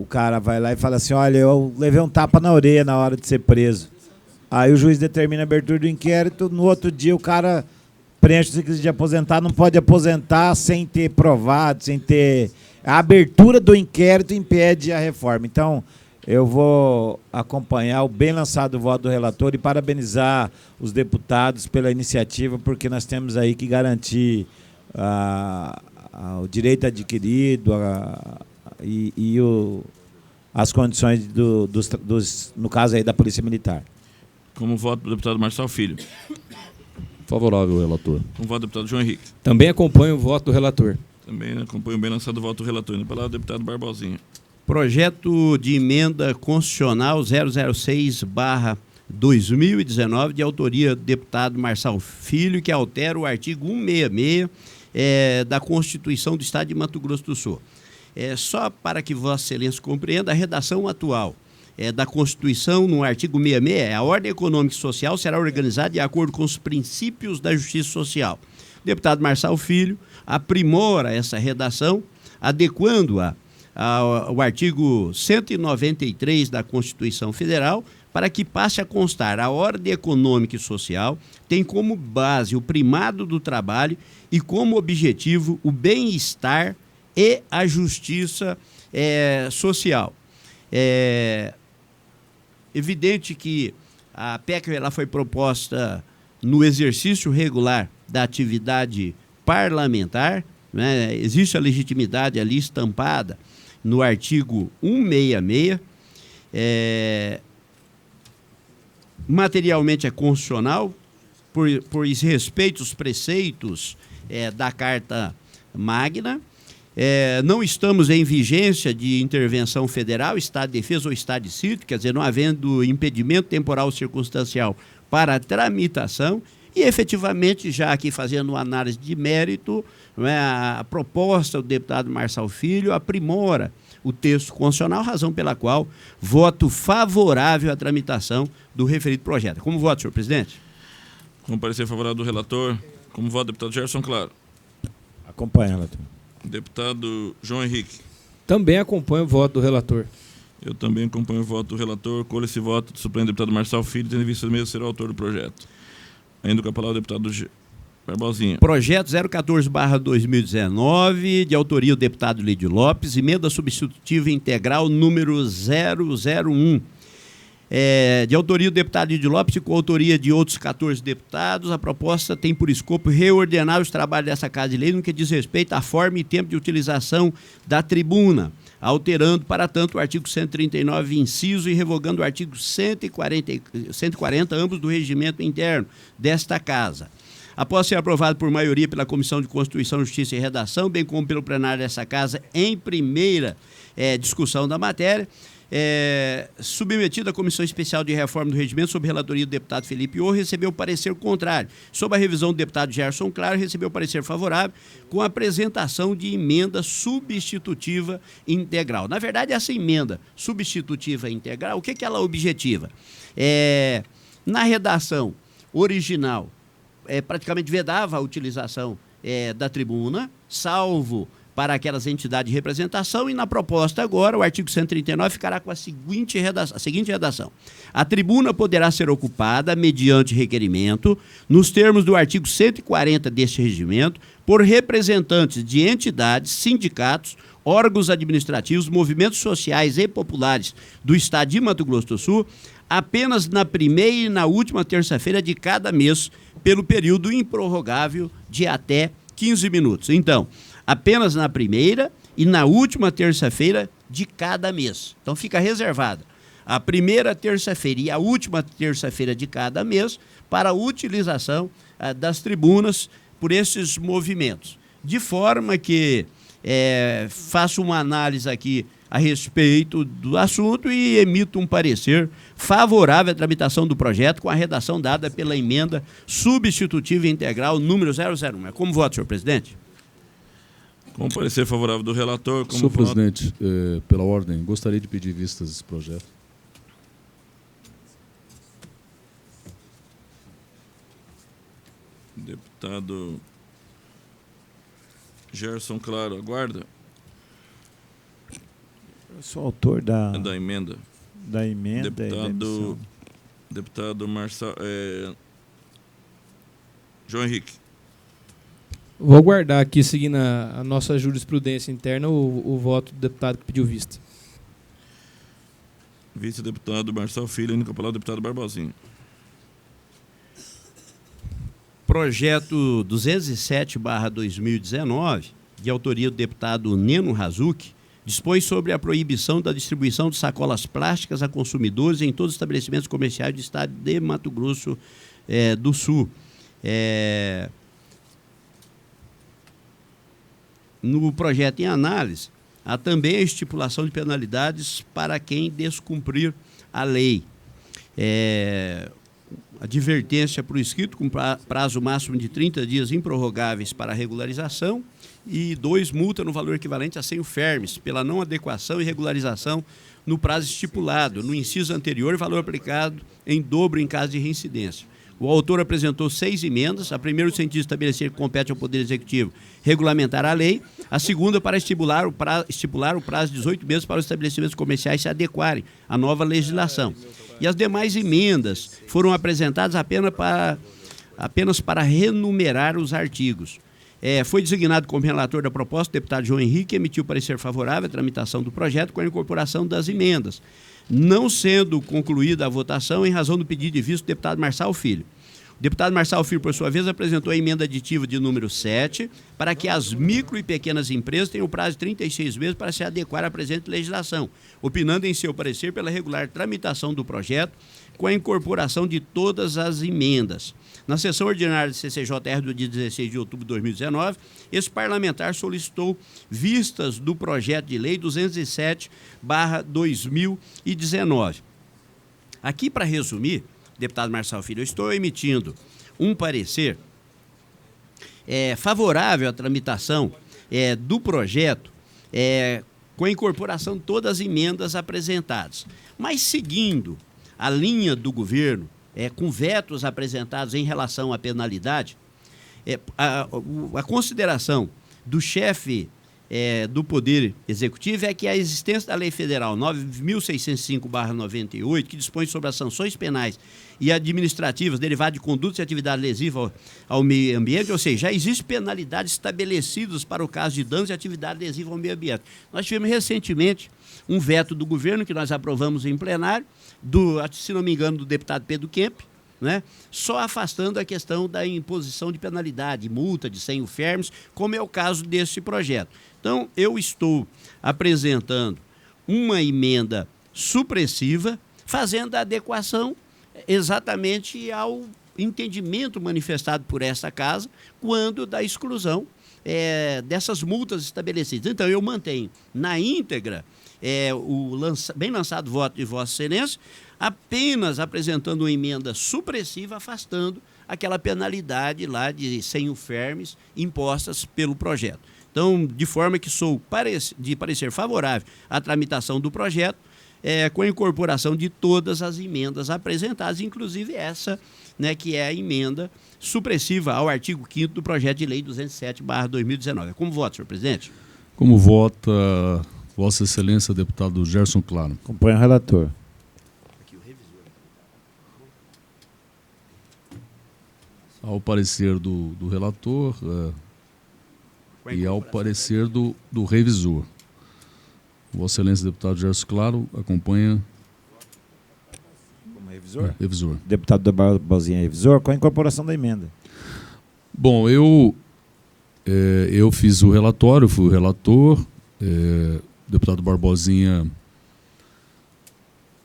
cara vai lá e fala assim, olha, eu levei um tapa na orelha na hora de ser preso. Aí o juiz determina a abertura do inquérito, no outro dia o cara preenche o requisito de aposentar, não pode aposentar sem ter provado, sem ter... A abertura do inquérito impede a reforma. Então, eu vou acompanhar o bem lançado voto do relator e parabenizar os deputados pela iniciativa, porque nós temos aí que garantir o direito adquirido as condições no caso aí da Polícia Militar. Como voto do deputado Marçal Filho. Favorável, relator. Como voto do deputado João Henrique. Também acompanho o voto do relator. Também acompanho o bem lançado voto do relator. Na palavra do deputado Barbosinha. Projeto de emenda constitucional 006/2019, de autoria do deputado Marçal Filho, que altera o artigo 166 da Constituição do Estado de Mato Grosso do Sul. Só para que Vossa Excelência compreenda, a redação atual da Constituição, no artigo 66, a ordem econômica e social será organizada de acordo com os princípios da justiça social. O deputado Marçal Filho aprimora essa redação, adequando-a ao artigo 193 da Constituição Federal, para que passe a constar: a ordem econômica e social tem como base o primado do trabalho e como objetivo o bem-estar e a justiça social. É evidente que a PEC ela foi proposta no exercício regular da atividade parlamentar, né? Existe a legitimidade ali estampada no artigo 166, materialmente é constitucional, por respeito aos preceitos da Carta Magna. Não estamos em vigência de intervenção federal, estado de defesa ou estado de sítio, quer dizer, não havendo impedimento temporal ou circunstancial para a tramitação, e efetivamente, já aqui fazendo uma análise de mérito, a proposta do deputado Marçal Filho aprimora o texto constitucional, razão pela qual voto favorável à tramitação do referido projeto. Como voto, senhor presidente? Com parecer favorável do relator, como voto, deputado Gerson Claro. Acompanha, relator. Deputado João Henrique. Também acompanho o voto do relator. Eu também acompanho o voto do relator. Colho esse voto do suplente deputado Marçal Filho, tendo em vista mesmo ser o autor do projeto. Ainda com a palavra o deputado Barbosinha. Projeto 014/2019, de autoria do deputado Lídio Lopes, emenda substitutiva integral número 001. De autoria do deputado Lídio Lopes e com autoria de outros 14 deputados, a proposta tem por escopo reordenar os trabalhos dessa Casa de Lei no que diz respeito à forma e tempo de utilização da tribuna, alterando, para tanto, o artigo 139, inciso, e revogando o artigo 140, ambos do regimento interno desta Casa. Após ser aprovado por maioria pela Comissão de Constituição, Justiça e Redação, bem como pelo plenário dessa Casa em primeira discussão da matéria, submetido à Comissão Especial de Reforma do Regimento, sob relatoria do deputado Felipe Ô, recebeu parecer contrário. Sob a revisão do deputado Gerson Claro, recebeu parecer favorável com a apresentação de emenda substitutiva integral. Na verdade, essa emenda substitutiva integral, o que ela objetiva? Na redação original, praticamente vedava a utilização da tribuna, salvo para aquelas entidades de representação, e na proposta agora, o artigo 139 ficará com a seguinte redação. A tribuna poderá ser ocupada, mediante requerimento, nos termos do artigo 140 deste regimento, por representantes de entidades, sindicatos, órgãos administrativos, movimentos sociais e populares do Estado de Mato Grosso do Sul, apenas na primeira e na última terça-feira de cada mês, pelo período improrrogável de até 15 minutos. Então, apenas na primeira e na última terça-feira de cada mês. Então, fica reservada a primeira terça-feira e a última terça-feira de cada mês para a utilização das tribunas por esses movimentos. De forma que faço uma análise aqui a respeito do assunto e emito um parecer favorável à tramitação do projeto com a redação dada pela emenda substitutiva integral número 001. Como voto, senhor presidente? Com parecer favorável do relator, como Senhor voto... presidente, pela ordem, gostaria de pedir vistas desse projeto. Deputado Gerson Claro, aguarda. Eu sou autor da emenda. Da emenda e da emissão. Deputado Marçal... João Henrique. Vou aguardar aqui, seguindo a nossa jurisprudência interna, o voto do deputado que pediu vista. Vice-deputado Marçal Filho, indo com a palavra do deputado Barbosinha. Projeto 207/2019, de autoria do deputado Neno Razucchi, dispõe sobre a proibição da distribuição de sacolas plásticas a consumidores em todos os estabelecimentos comerciais do estado de Mato Grosso do Sul. No projeto em análise, há também a estipulação de penalidades para quem descumprir a lei. Advertência por escrito, com prazo máximo de 30 dias improrrogáveis para regularização, e 2, multa no valor equivalente a 100 fermes, pela não adequação e regularização no prazo estipulado. No inciso anterior, valor aplicado em dobro em caso de reincidência. O autor apresentou 6 emendas. A primeira, no sentido de estabelecer que compete ao Poder Executivo regulamentar a lei. A segunda, para estipular o prazo de 18 meses para os estabelecimentos comerciais se adequarem à nova legislação. E as demais emendas foram apresentadas apenas para renumerar os artigos. Foi designado como relator da proposta o deputado João Henrique, que emitiu parecer favorável à tramitação do projeto com a incorporação das emendas, não sendo concluída a votação em razão do pedido de vista do deputado Marçal Filho. O deputado Marçal Filho, por sua vez, apresentou a emenda aditiva de número 7 para que as micro e pequenas empresas tenham o prazo de 36 meses para se adequar à presente legislação, opinando em seu parecer pela regular tramitação do projeto com a incorporação de todas as emendas. Na sessão ordinária do CCJR do dia 16 de outubro de 2019, esse parlamentar solicitou vistas do projeto de lei 207/2019. Aqui, para resumir, deputado Marçal Filho, eu estou emitindo um parecer favorável à tramitação do projeto com a incorporação de todas as emendas apresentadas. Mas, seguindo a linha do governo, com vetos apresentados em relação à penalidade, a consideração do chefe do Poder Executivo é que a existência da Lei Federal 9.605/98, que dispõe sobre as sanções penais e administrativas derivadas de condutas e atividade lesiva ao meio ambiente, ou seja, já existem penalidades estabelecidas para o caso de danos e atividade lesiva ao meio ambiente. Nós tivemos recentemente um veto do governo que nós aprovamos em plenário, se não me engano, do deputado Pedro Kemp, né? Só afastando a questão da imposição de penalidade, multa de 100 UFERMs, como é o caso desse projeto. Então, eu estou apresentando uma emenda supressiva, fazendo a adequação exatamente ao entendimento manifestado por essa casa quando da exclusão dessas multas estabelecidas. Então, eu mantenho na íntegra bem lançado voto de Vossa Excelência, apenas apresentando uma emenda supressiva, afastando aquela penalidade lá de 100 UFERMs impostas pelo projeto. Então, de forma que sou de parecer favorável à tramitação do projeto, com a incorporação de todas as emendas apresentadas, inclusive essa, né, que é a emenda supressiva ao artigo 5º do projeto de lei 207/2019. Como vota, senhor presidente? Como vota Vossa Excelência, deputado Gerson Claro? Acompanha o relator. Ao parecer do relator e ao parecer do revisor. Vossa Excelência, deputado Gerson Claro, acompanha... Como revisor? Revisor. Deputado Barbosinha, revisor, com a incorporação da emenda. Bom, eu fiz o relatório, fui o relator, deputado Barbosinha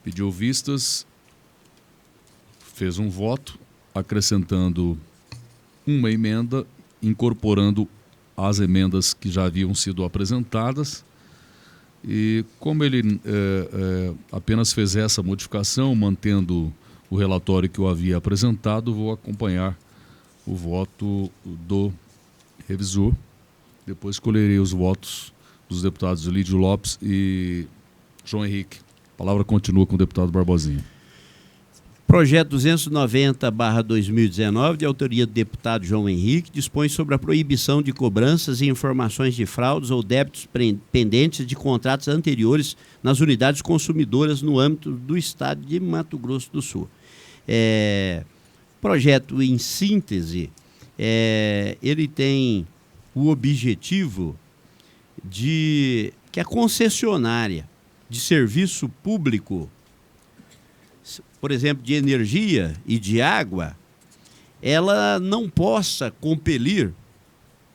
pediu vistas, fez um voto, acrescentando uma emenda, incorporando as emendas que já haviam sido apresentadas. E como ele apenas fez essa modificação, mantendo o relatório que eu havia apresentado, vou acompanhar o voto do revisor. Depois escolherei os votos dos deputados Lídio Lopes e João Henrique. A palavra continua com o deputado Barbosinha. Projeto 290/2019, de autoria do deputado João Henrique, dispõe sobre a proibição de cobranças e informações de fraudes ou débitos pendentes de contratos anteriores nas unidades consumidoras no âmbito do estado de Mato Grosso do Sul. Projeto, em síntese, ele tem o objetivo de que a concessionária de serviço público, por exemplo, de energia e de água, ela não possa compelir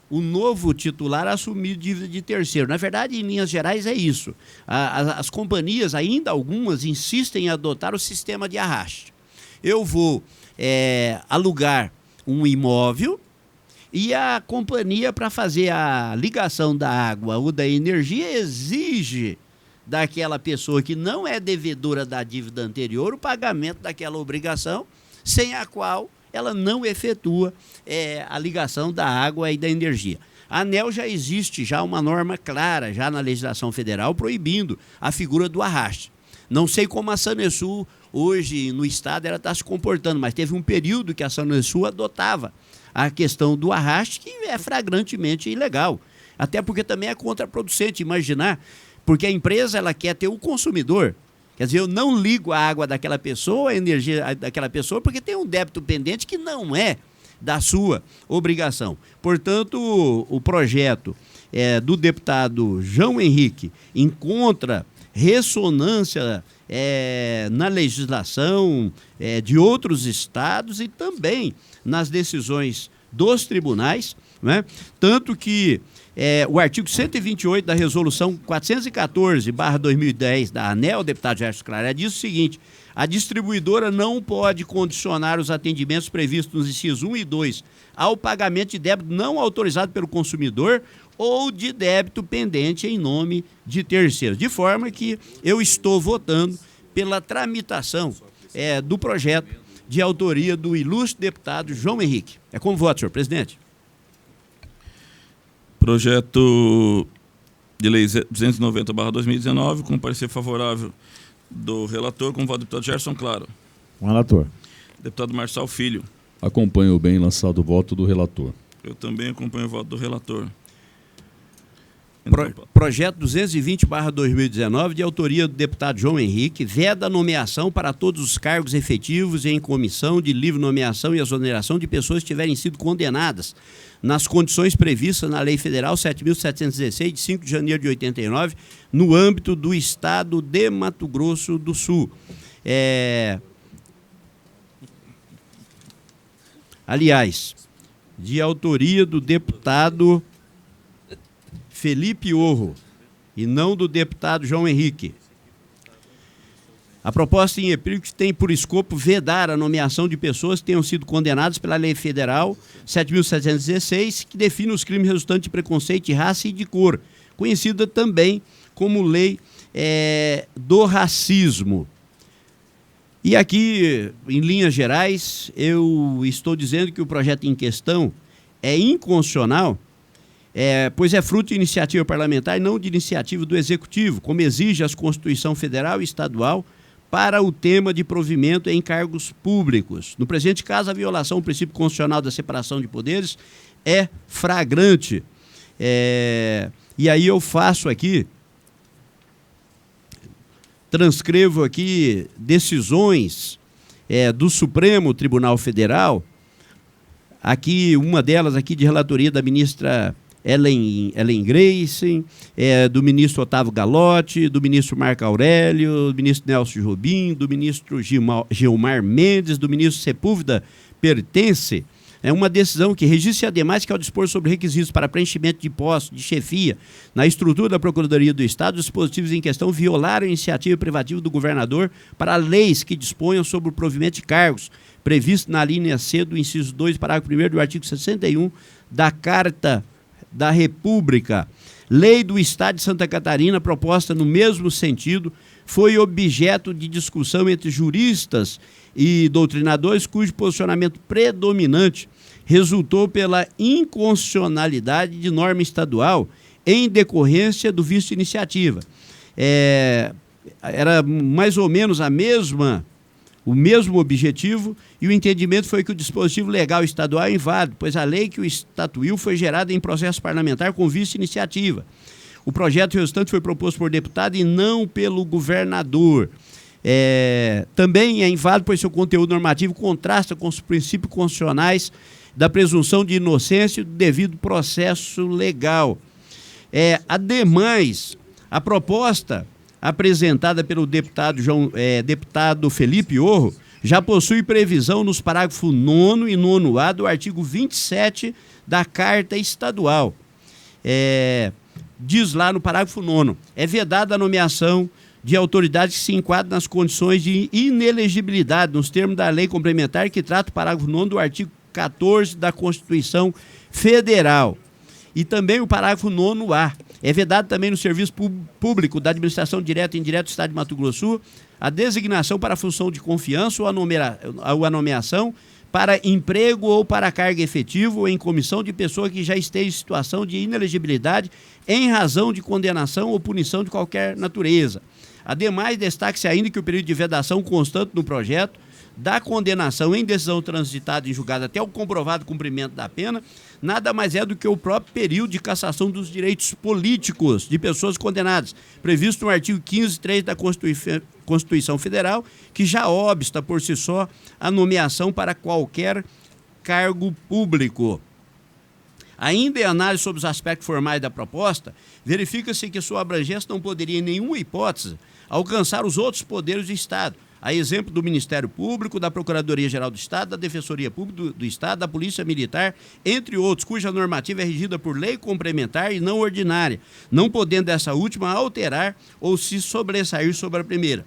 o novo titular a assumir dívida de terceiro. Na verdade, em linhas gerais, é isso. As companhias, ainda algumas, insistem em adotar o sistema de arraste. Eu vou alugar um imóvel e a companhia, para fazer a ligação da água ou da energia, exige daquela pessoa que não é devedora da dívida anterior o pagamento daquela obrigação, sem a qual ela não efetua a ligação da água e da energia. A ANEEL já existe uma norma clara, já na legislação federal, proibindo a figura do arraste. Não sei como a Sanesul, hoje, no Estado, ela está se comportando, mas teve um período que a Sanesul adotava a questão do arraste, que é flagrantemente ilegal. Até porque também é contraproducente imaginar, porque a empresa ela quer ter o consumidor. Quer dizer, eu não ligo a água daquela pessoa, a energia daquela pessoa, porque tem um débito pendente que não é da sua obrigação. Portanto, o projeto do deputado João Henrique encontra ressonância na legislação de outros estados e também nas decisões dos tribunais, né? Tanto que o artigo 128 da resolução 414/2010 da ANEEL, deputado Gerson Claré, diz o seguinte: a distribuidora não pode condicionar os atendimentos previstos nos incisos 1 e 2 ao pagamento de débito não autorizado pelo consumidor ou de débito pendente em nome de terceiros. De forma que eu estou votando pela tramitação do projeto de autoria do ilustre deputado João Henrique. É com voto, senhor presidente. Projeto de lei 290/2019, com parecer favorável do relator, com voto do deputado Gerson Claro. Com o relator. Deputado Marçal Filho. Acompanho o bem lançado o voto do relator. Eu também acompanho o voto do relator. Projeto 220/2019, de autoria do deputado João Henrique, veda a nomeação para todos os cargos efetivos em comissão de livre nomeação e exoneração de pessoas que tiverem sido condenadas nas condições previstas na Lei Federal 7.716, de 5 de janeiro de 89, no âmbito do Estado de Mato Grosso do Sul. Aliás, de autoria do deputado Felipe Orro, e não do deputado João Henrique. A proposta em epílogo tem por escopo vedar a nomeação de pessoas que tenham sido condenadas pela Lei Federal 7.716, que define os crimes resultantes de preconceito de raça e de cor, conhecida também como Lei do Racismo. E aqui, em linhas gerais, eu estou dizendo que o projeto em questão é inconstitucional, pois é fruto de iniciativa parlamentar e não de iniciativa do Executivo, como exige a Constituição Federal e Estadual para o tema de provimento em cargos públicos. No presente caso, a violação do princípio constitucional da separação de poderes é flagrante. E aí eu faço aqui, transcrevo aqui decisões do Supremo Tribunal Federal, aqui uma delas aqui de relatoria da ministra Ellen Grace, do ministro Otávio Galotti, do ministro Marco Aurélio, do ministro Nelson Jobim, do ministro Gilmar Mendes, do ministro Sepúlveda Pertence. É uma decisão que registra, ademais, que ao dispor sobre requisitos para preenchimento de postos de chefia na estrutura da Procuradoria do Estado, os dispositivos em questão violaram a iniciativa privativa do governador para leis que disponham sobre o provimento de cargos, previsto na linha C do inciso 2, parágrafo 1º do artigo 61 da Carta da República. Lei do Estado de Santa Catarina, proposta no mesmo sentido, foi objeto de discussão entre juristas e doutrinadores, cujo posicionamento predominante resultou pela inconstitucionalidade de norma estadual em decorrência do vício de iniciativa. Era mais ou menos o mesmo objetivo, e o entendimento foi que o dispositivo legal estadual é inválido, pois a lei que o estatuiu foi gerada em processo parlamentar com vício de iniciativa. O projeto resultante foi proposto por deputado e não pelo governador. Também é inválido, pois seu conteúdo normativo contrasta com os princípios constitucionais da presunção de inocência e do devido processo legal. Ademais, a proposta apresentada pelo deputado Felipe Orro já possui previsão nos parágrafos 9º e 9º-A do artigo 27 da Carta Estadual. Diz lá no parágrafo 9º, é vedada a nomeação de autoridades que se enquadram nas condições de inelegibilidade nos termos da lei complementar que trata o parágrafo 9º do artigo 14 da Constituição Federal. E também o parágrafo 9º-A. É vedado também no serviço público da administração direta e indireta do Estado de Mato Grosso do Sul a designação para a função de confiança ou a nomeação para emprego ou para carga efetiva ou em comissão de pessoa que já esteja em situação de inelegibilidade em razão de condenação ou punição de qualquer natureza. Ademais, destaque-se ainda que o período de vedação constante no projeto da condenação em decisão transitada em julgado até o comprovado cumprimento da pena nada mais é do que o próprio período de cassação dos direitos políticos de pessoas condenadas, previsto no artigo 15.3 da Constituição Federal, que já obsta por si só a nomeação para qualquer cargo público. Ainda em análise sobre os aspectos formais da proposta, verifica-se que sua abrangência não poderia, em nenhuma hipótese, alcançar os outros poderes do Estado, a exemplo do Ministério Público, da Procuradoria-Geral do Estado, da Defensoria Pública do Estado, da Polícia Militar, entre outros, cuja normativa é regida por lei complementar e não ordinária, não podendo essa última alterar ou se sobressair sobre a primeira.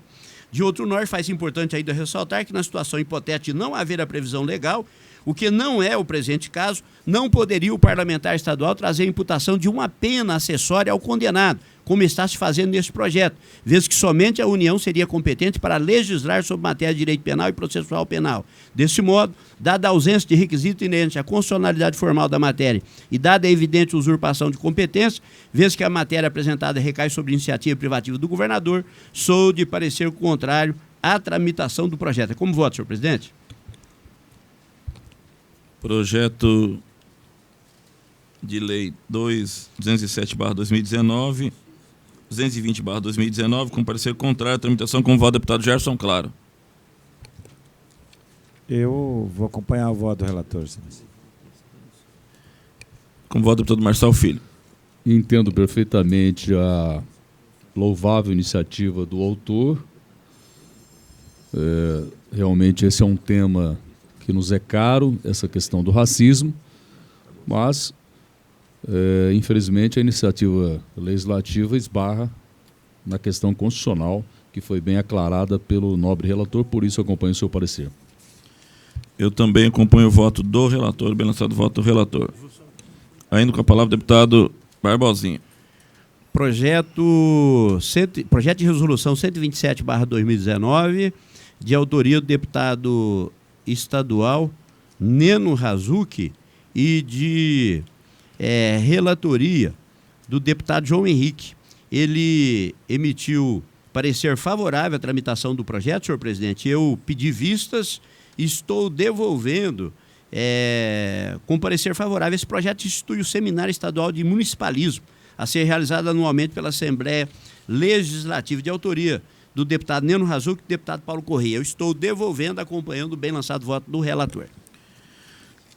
De outro norte, faz importante ainda ressaltar que, na situação hipotética de não haver a previsão legal, o que não é o presente caso, não poderia o parlamentar estadual trazer a imputação de uma pena acessória ao condenado, como está se fazendo neste projeto, vez que somente a União seria competente para legislar sobre matéria de direito penal e processual penal. Desse modo, dada a ausência de requisito inerente à constitucionalidade formal da matéria e dada a evidente usurpação de competência, vez que a matéria apresentada recai sobre iniciativa privativa do governador, sou de parecer contrário à tramitação do projeto. Como voto, senhor presidente? Projeto de lei 207/2019, 220/2019, com parecer contrário à tramitação, com o voto do deputado Gerson Claro. Eu vou acompanhar o voto do relator, senhor. Com o voto do deputado Marçal Filho. Entendo perfeitamente a louvável iniciativa do autor. Realmente esse é um tema que nos é caro, essa questão do racismo, mas, infelizmente, a iniciativa legislativa esbarra na questão constitucional, que foi bem aclarada pelo nobre relator, por isso eu acompanho o seu parecer. Eu também acompanho o voto do relator, bem lançado o voto do relator. Ainda com a palavra o deputado Barbosinha. Projeto de resolução 127/2019, de autoria do deputado estadual Neno Razucchi e de relatoria do deputado João Henrique. Ele emitiu parecer favorável à tramitação do projeto, senhor presidente. Eu pedi vistas e estou devolvendo com parecer favorável. Esse projeto institui o Seminário Estadual de Municipalismo, a ser realizado anualmente pela Assembleia Legislativa, de autoria do deputado Neno Razucchi e do deputado Paulo Correia. Eu estou devolvendo, acompanhando o bem lançado voto do relator.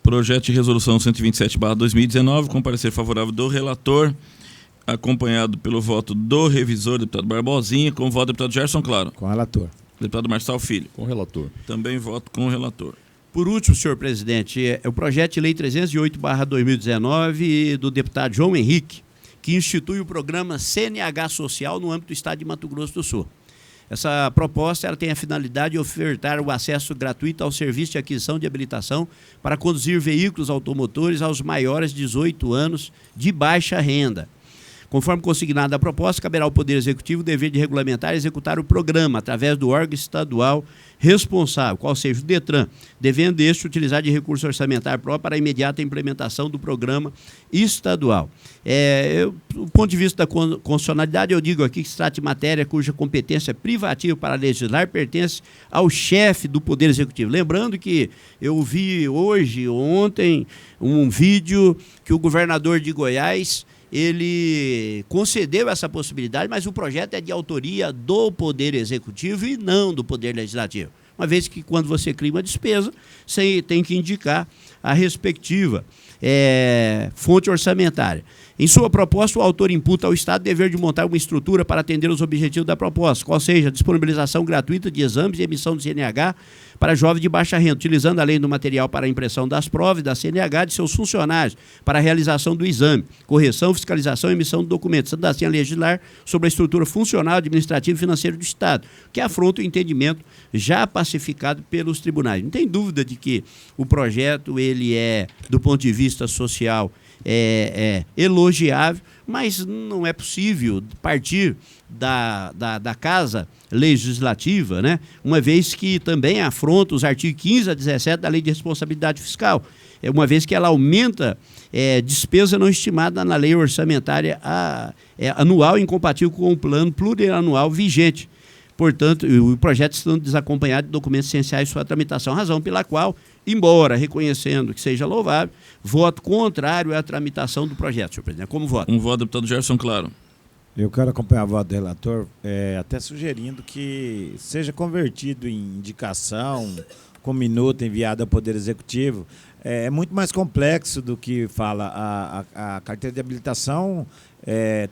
Projeto de resolução 127/2019, com parecer favorável do relator, acompanhado pelo voto do revisor, deputado Barbosinha, com o voto do deputado Gerson Claro. Com o relator. Deputado Marçal Filho. Com o relator. Também voto com o relator. Por último, senhor presidente, é o projeto de lei 308/2019 do deputado João Henrique, que institui o programa CNH Social no âmbito do estado de Mato Grosso do Sul. Essa proposta ela tem a finalidade de ofertar o acesso gratuito ao serviço de aquisição de habilitação para conduzir veículos automotores aos maiores de 18 anos de baixa renda. Conforme consignado na proposta, caberá ao Poder Executivo o dever de regulamentar e executar o programa através do órgão estadual responsável, qual seja o DETRAN, devendo este utilizar de recurso orçamentário próprio para a imediata implementação do programa estadual. Do ponto de vista da constitucionalidade, eu digo aqui que se trata de matéria cuja competência privativa para legislar pertence ao chefe do Poder Executivo. Lembrando que eu vi ontem, um vídeo que o governador de Goiás ele concedeu essa possibilidade, mas o projeto é de autoria do Poder Executivo e não do Poder Legislativo. Uma vez que, quando você cria uma despesa, você tem que indicar a respectiva fonte orçamentária. Em sua proposta, o autor imputa ao Estado o dever de montar uma estrutura para atender os objetivos da proposta, qual seja a disponibilização gratuita de exames e emissão do CNH para jovens de baixa renda, utilizando além do material para a impressão das provas da CNH de seus funcionários para a realização do exame, correção, fiscalização e emissão do documento, sendo assim a legislar sobre a estrutura funcional, administrativa e financeira do Estado, que afronta o entendimento já pacificado pelos tribunais. Não tem dúvida de que o projeto, ele do ponto de vista social, elogiável, mas não é possível partir da Casa Legislativa, né? Uma vez que também afronta os artigos 15 a 17 da Lei de Responsabilidade Fiscal, uma vez que ela aumenta despesa não estimada na lei orçamentária anual, incompatível com o plano plurianual vigente. Portanto, o projeto está desacompanhado de documentos essenciais de sua tramitação, razão pela qual, embora reconhecendo que seja louvável, voto contrário à tramitação do projeto, senhor presidente. Como voto? Um voto, deputado Gerson Claro. Eu quero acompanhar o voto do relator, até sugerindo que seja convertido em indicação, com minuta enviada ao Poder Executivo. É muito mais complexo do que fala a carteira de habilitação.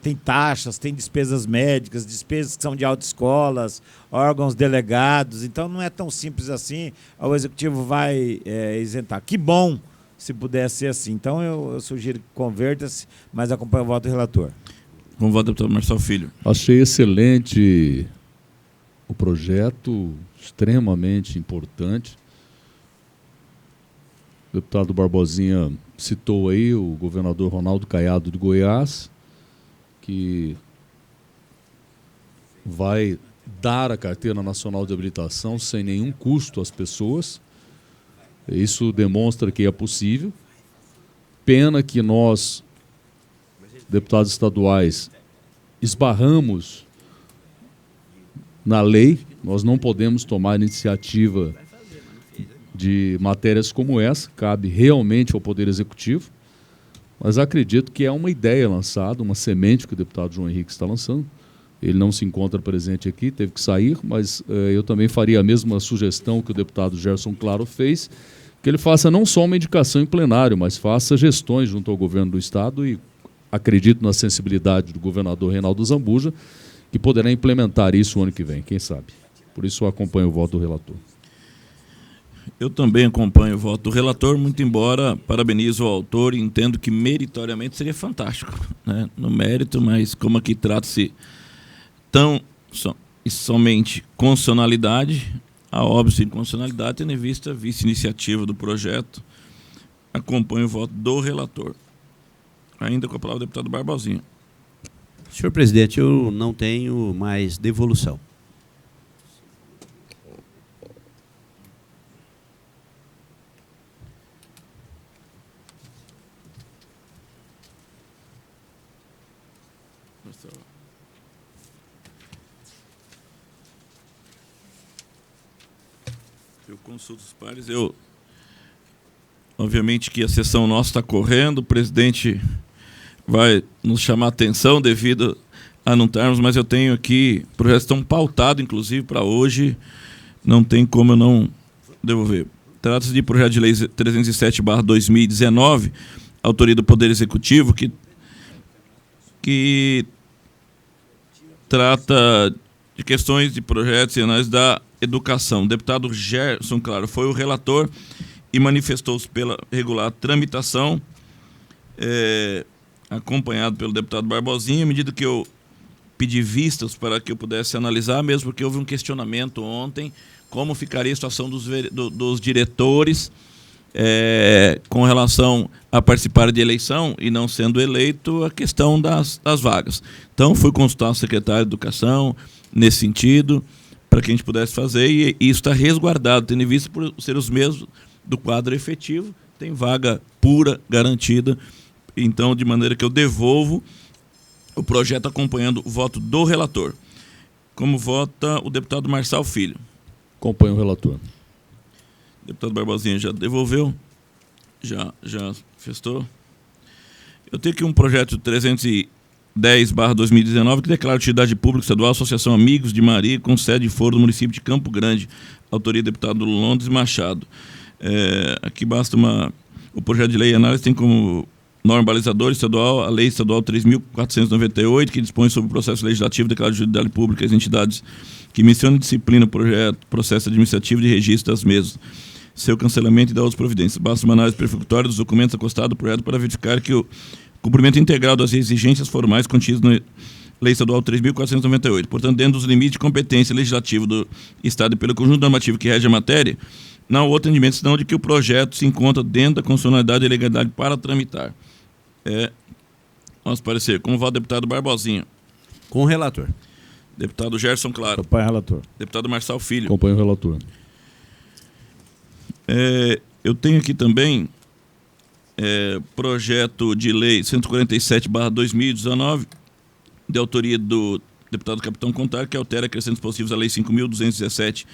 Tem taxas, tem despesas médicas, despesas que são de autoescolas, órgãos delegados. Então, não é tão simples assim. O Executivo vai isentar. Que bom se puder ser assim. Então, eu sugiro que converta-se, mas acompanhe o voto do relator. Com o voto, deputado Marçal Filho. Achei excelente o projeto, extremamente importante. O deputado Barbosinha citou aí o governador Ronaldo Caiado de Goiás, que vai dar a Carteira Nacional de Habilitação sem nenhum custo às pessoas. Isso demonstra que é possível. Pena que nós, deputados estaduais, esbarramos na lei. Nós não podemos tomar iniciativa de matérias como essa, cabe realmente ao Poder Executivo, mas acredito que é uma ideia lançada, uma semente que o deputado João Henrique está lançando. Ele não se encontra presente aqui, teve que sair, mas eu também faria a mesma sugestão que o deputado Gerson Claro fez, que ele faça não só uma indicação em plenário, mas faça gestões junto ao governo do Estado, e acredito na sensibilidade do governador Reinaldo Zambuja, que poderá implementar isso o ano que vem, quem sabe. Por isso eu acompanho o voto do relator. Eu também acompanho o voto do relator, muito embora parabenizo o autor e entendo que meritoriamente seria fantástico, né, no mérito, mas como aqui trata-se somente constitucionalidade, a óbvia inconstitucionalidade, tendo em vista a vice-iniciativa do projeto, acompanho o voto do relator. Ainda com a palavra o deputado Barbosinha. Senhor presidente, eu não tenho mais devolução. Eu consulto os pares. Obviamente que a sessão nossa está correndo, o presidente vai nos chamar a atenção devido a não estarmos, mas eu tenho aqui projetos que estão pautados, inclusive, para hoje, não tem como eu não devolver. Trata-se de projeto de lei 307/2019, autoria do Poder Executivo, que trata de questões de projetos e análise da educação. O deputado Gerson Claro foi o relator e manifestou-se pela regular tramitação, acompanhado pelo deputado Barbosinha, à medida que eu pedi vistas para que eu pudesse analisar, mesmo porque houve um questionamento ontem, como ficaria a situação dos diretores com relação a participar de eleição e não sendo eleito, a questão das vagas. Então, fui consultar o secretário de Educação nesse sentido, para que a gente pudesse fazer, e isso está resguardado, tendo em vista por ser os mesmos do quadro efetivo, tem vaga pura, garantida, então, de maneira que eu devolvo o projeto acompanhando o voto do relator. Como vota o deputado Marçal Filho? Acompanho o relator. O deputado Barbosinha já devolveu? Já festou? Eu tenho aqui um projeto 310/2019 que declara utilidade pública estadual Associação Amigos de Maria, com sede e foro do município de Campo Grande, autoria do deputado Londres Machado. Aqui basta o projeto de lei e análise tem como norma balizadora estadual a Lei Estadual 3.498, que dispõe sobre o processo legislativo declarado de utilidade pública às entidades que mencionam disciplina, processo administrativo de registro das mesmas, seu cancelamento e da outras providências. Basta uma análise perfunctória dos documentos acostados do projeto para verificar que o cumprimento integral das exigências formais contidas na Lei Estadual 3.498. Portanto, dentro dos limites de competência legislativa do Estado e pelo conjunto normativo que rege a matéria, não há outro entendimento senão de que o projeto se encontra dentro da constitucionalidade e legalidade para tramitar. Nosso parecer. Como voto, deputado Barbosinha. Com o relator. Deputado Gerson Claro. Acompanha o relator. Deputado Marçal Filho. Acompanho o relator. Eu tenho aqui também projeto de lei 147/2019, de autoria do deputado Capitão Contar, que altera acrescentos positivos à Lei 5.217,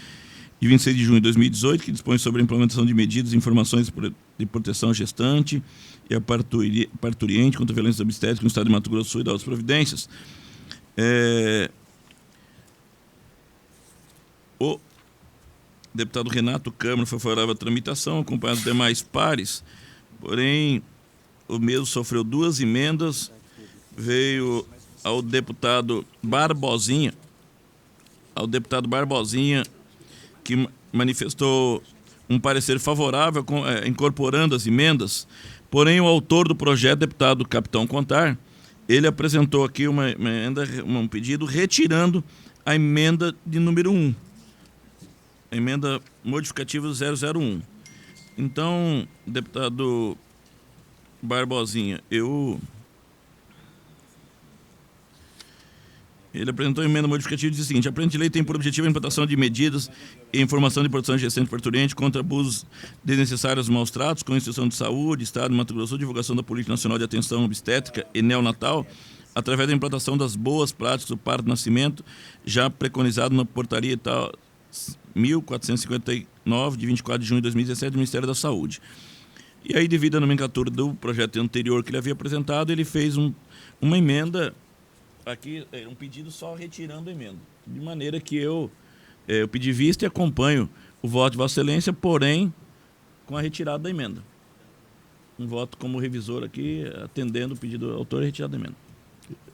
de 26 de junho de 2018, que dispõe sobre a implementação de medidas e informações de proteção à gestante e à parturiente contra a violência obstétrica no estado de Mato Grosso do Sul e das outras providências. O deputado Renato Câmara foi favorável à tramitação, acompanhado dos demais pares, porém, o mesmo sofreu 2 emendas, veio ao deputado Barbosinha, que manifestou um parecer favorável, incorporando as emendas, porém o autor do projeto, deputado Capitão Contar, ele apresentou aqui um pedido retirando a emenda de número 1, a emenda modificativa 001. Então, deputado Barbosinha, ele apresentou a emenda modificativa e diz o seguinte: a presente lei tem por objetivo a implantação de medidas e informação de proteção gestante parturiente contra abusos desnecessários e maus tratos, com instituição de saúde, Estado de Mato Grosso do Sul, divulgação da Política Nacional de Atenção Obstétrica e Neonatal, através da implantação das boas práticas do parto-nascimento, já preconizado na portaria tal 1459, de 24 de junho de 2017, do Ministério da Saúde. E aí, devido à nomenclatura do projeto anterior que ele havia apresentado, ele fez uma emenda, aqui, um pedido só retirando a emenda, de maneira que eu pedi vista e acompanho o voto de Vossa Excelência, porém, com a retirada da emenda. Um voto como revisor aqui, atendendo o pedido do autor e retirada da emenda.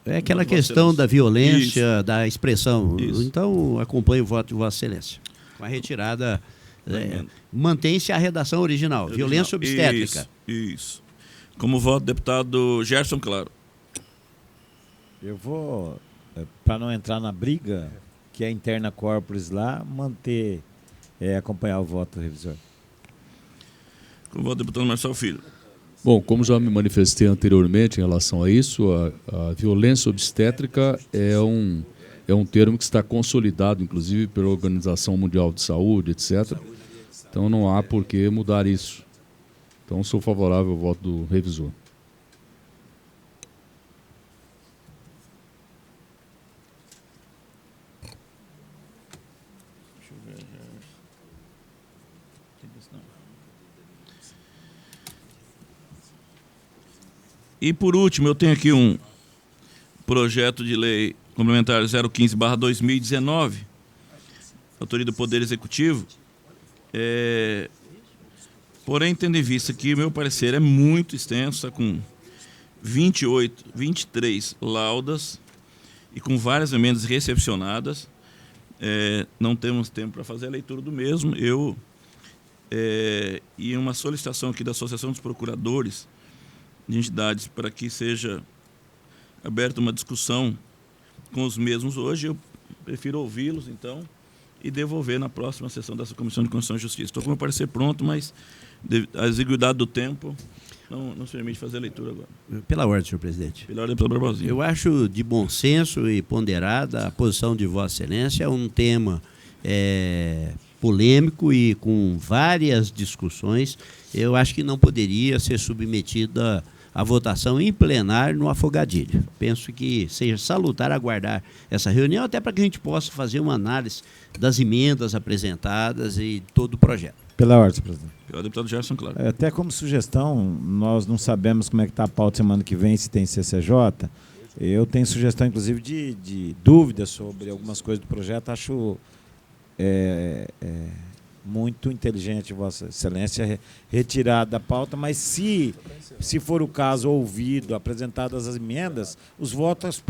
É aquela questão da violência, Isso. da expressão. Isso. Então, acompanho o voto de Vossa Excelência. Com a retirada, mantém-se a redação original. Violência obstétrica. Isso. Como voto, deputado Gerson Claro. Eu vou, para não entrar na briga, que é interna corporis lá, acompanhar o voto do revisor. Como voto, deputado Marçal Filho. Bom, como já me manifestei anteriormente em relação a isso, a violência obstétrica é um termo que está consolidado, inclusive, pela Organização Mundial de Saúde, etc. Então, não há por que mudar isso. Então, sou favorável ao voto do revisor. E, por último, eu tenho aqui um projeto de lei complementar 015/2019, autoria do Poder Executivo. Porém, tendo em vista que o meu parecer é muito extenso, está com 23 laudas e com várias emendas recepcionadas, não temos tempo para fazer a leitura do mesmo. E uma solicitação aqui da Associação dos Procuradores de Entidades para que seja aberta uma discussão com os mesmos hoje. Eu prefiro ouvi-los, então, e devolver na próxima sessão dessa Comissão de Constituição e Justiça. Estou com o meu parecer pronto, mas a exiguidade do tempo não se permite fazer a leitura agora. Pela ordem, senhor presidente. Pela ordem, deputado Barbosinha. Eu acho de bom senso e ponderada a posição de Vossa Excelência. É um tema polêmico e com várias discussões. Eu acho que não poderia ser submetida a votação em plenário no afogadilho. Penso que seja salutar aguardar essa reunião, até para que a gente possa fazer uma análise das emendas apresentadas e todo o projeto. Pela ordem, senhor presidente. Pelo deputado Gerson Claro. Até como sugestão, nós não sabemos como é que está a pauta semana que vem, se tem CCJ. Eu tenho sugestão, inclusive, de dúvidas sobre algumas coisas do projeto. Acho muito inteligente, Vossa Excelência, retirar da pauta, mas se for o caso ouvido, apresentadas as emendas, os votos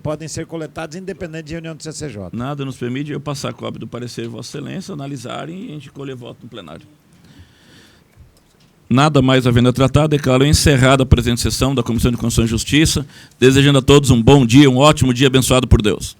podem ser coletados independente de reunião do CCJ. Nada nos permite eu passar a cópia do parecer de Vossa Excelência, analisarem e a gente colher voto no plenário. Nada mais havendo a tratar, declaro encerrada a presente sessão da Comissão de Constituição e Justiça, desejando a todos um bom dia, um ótimo dia abençoado por Deus.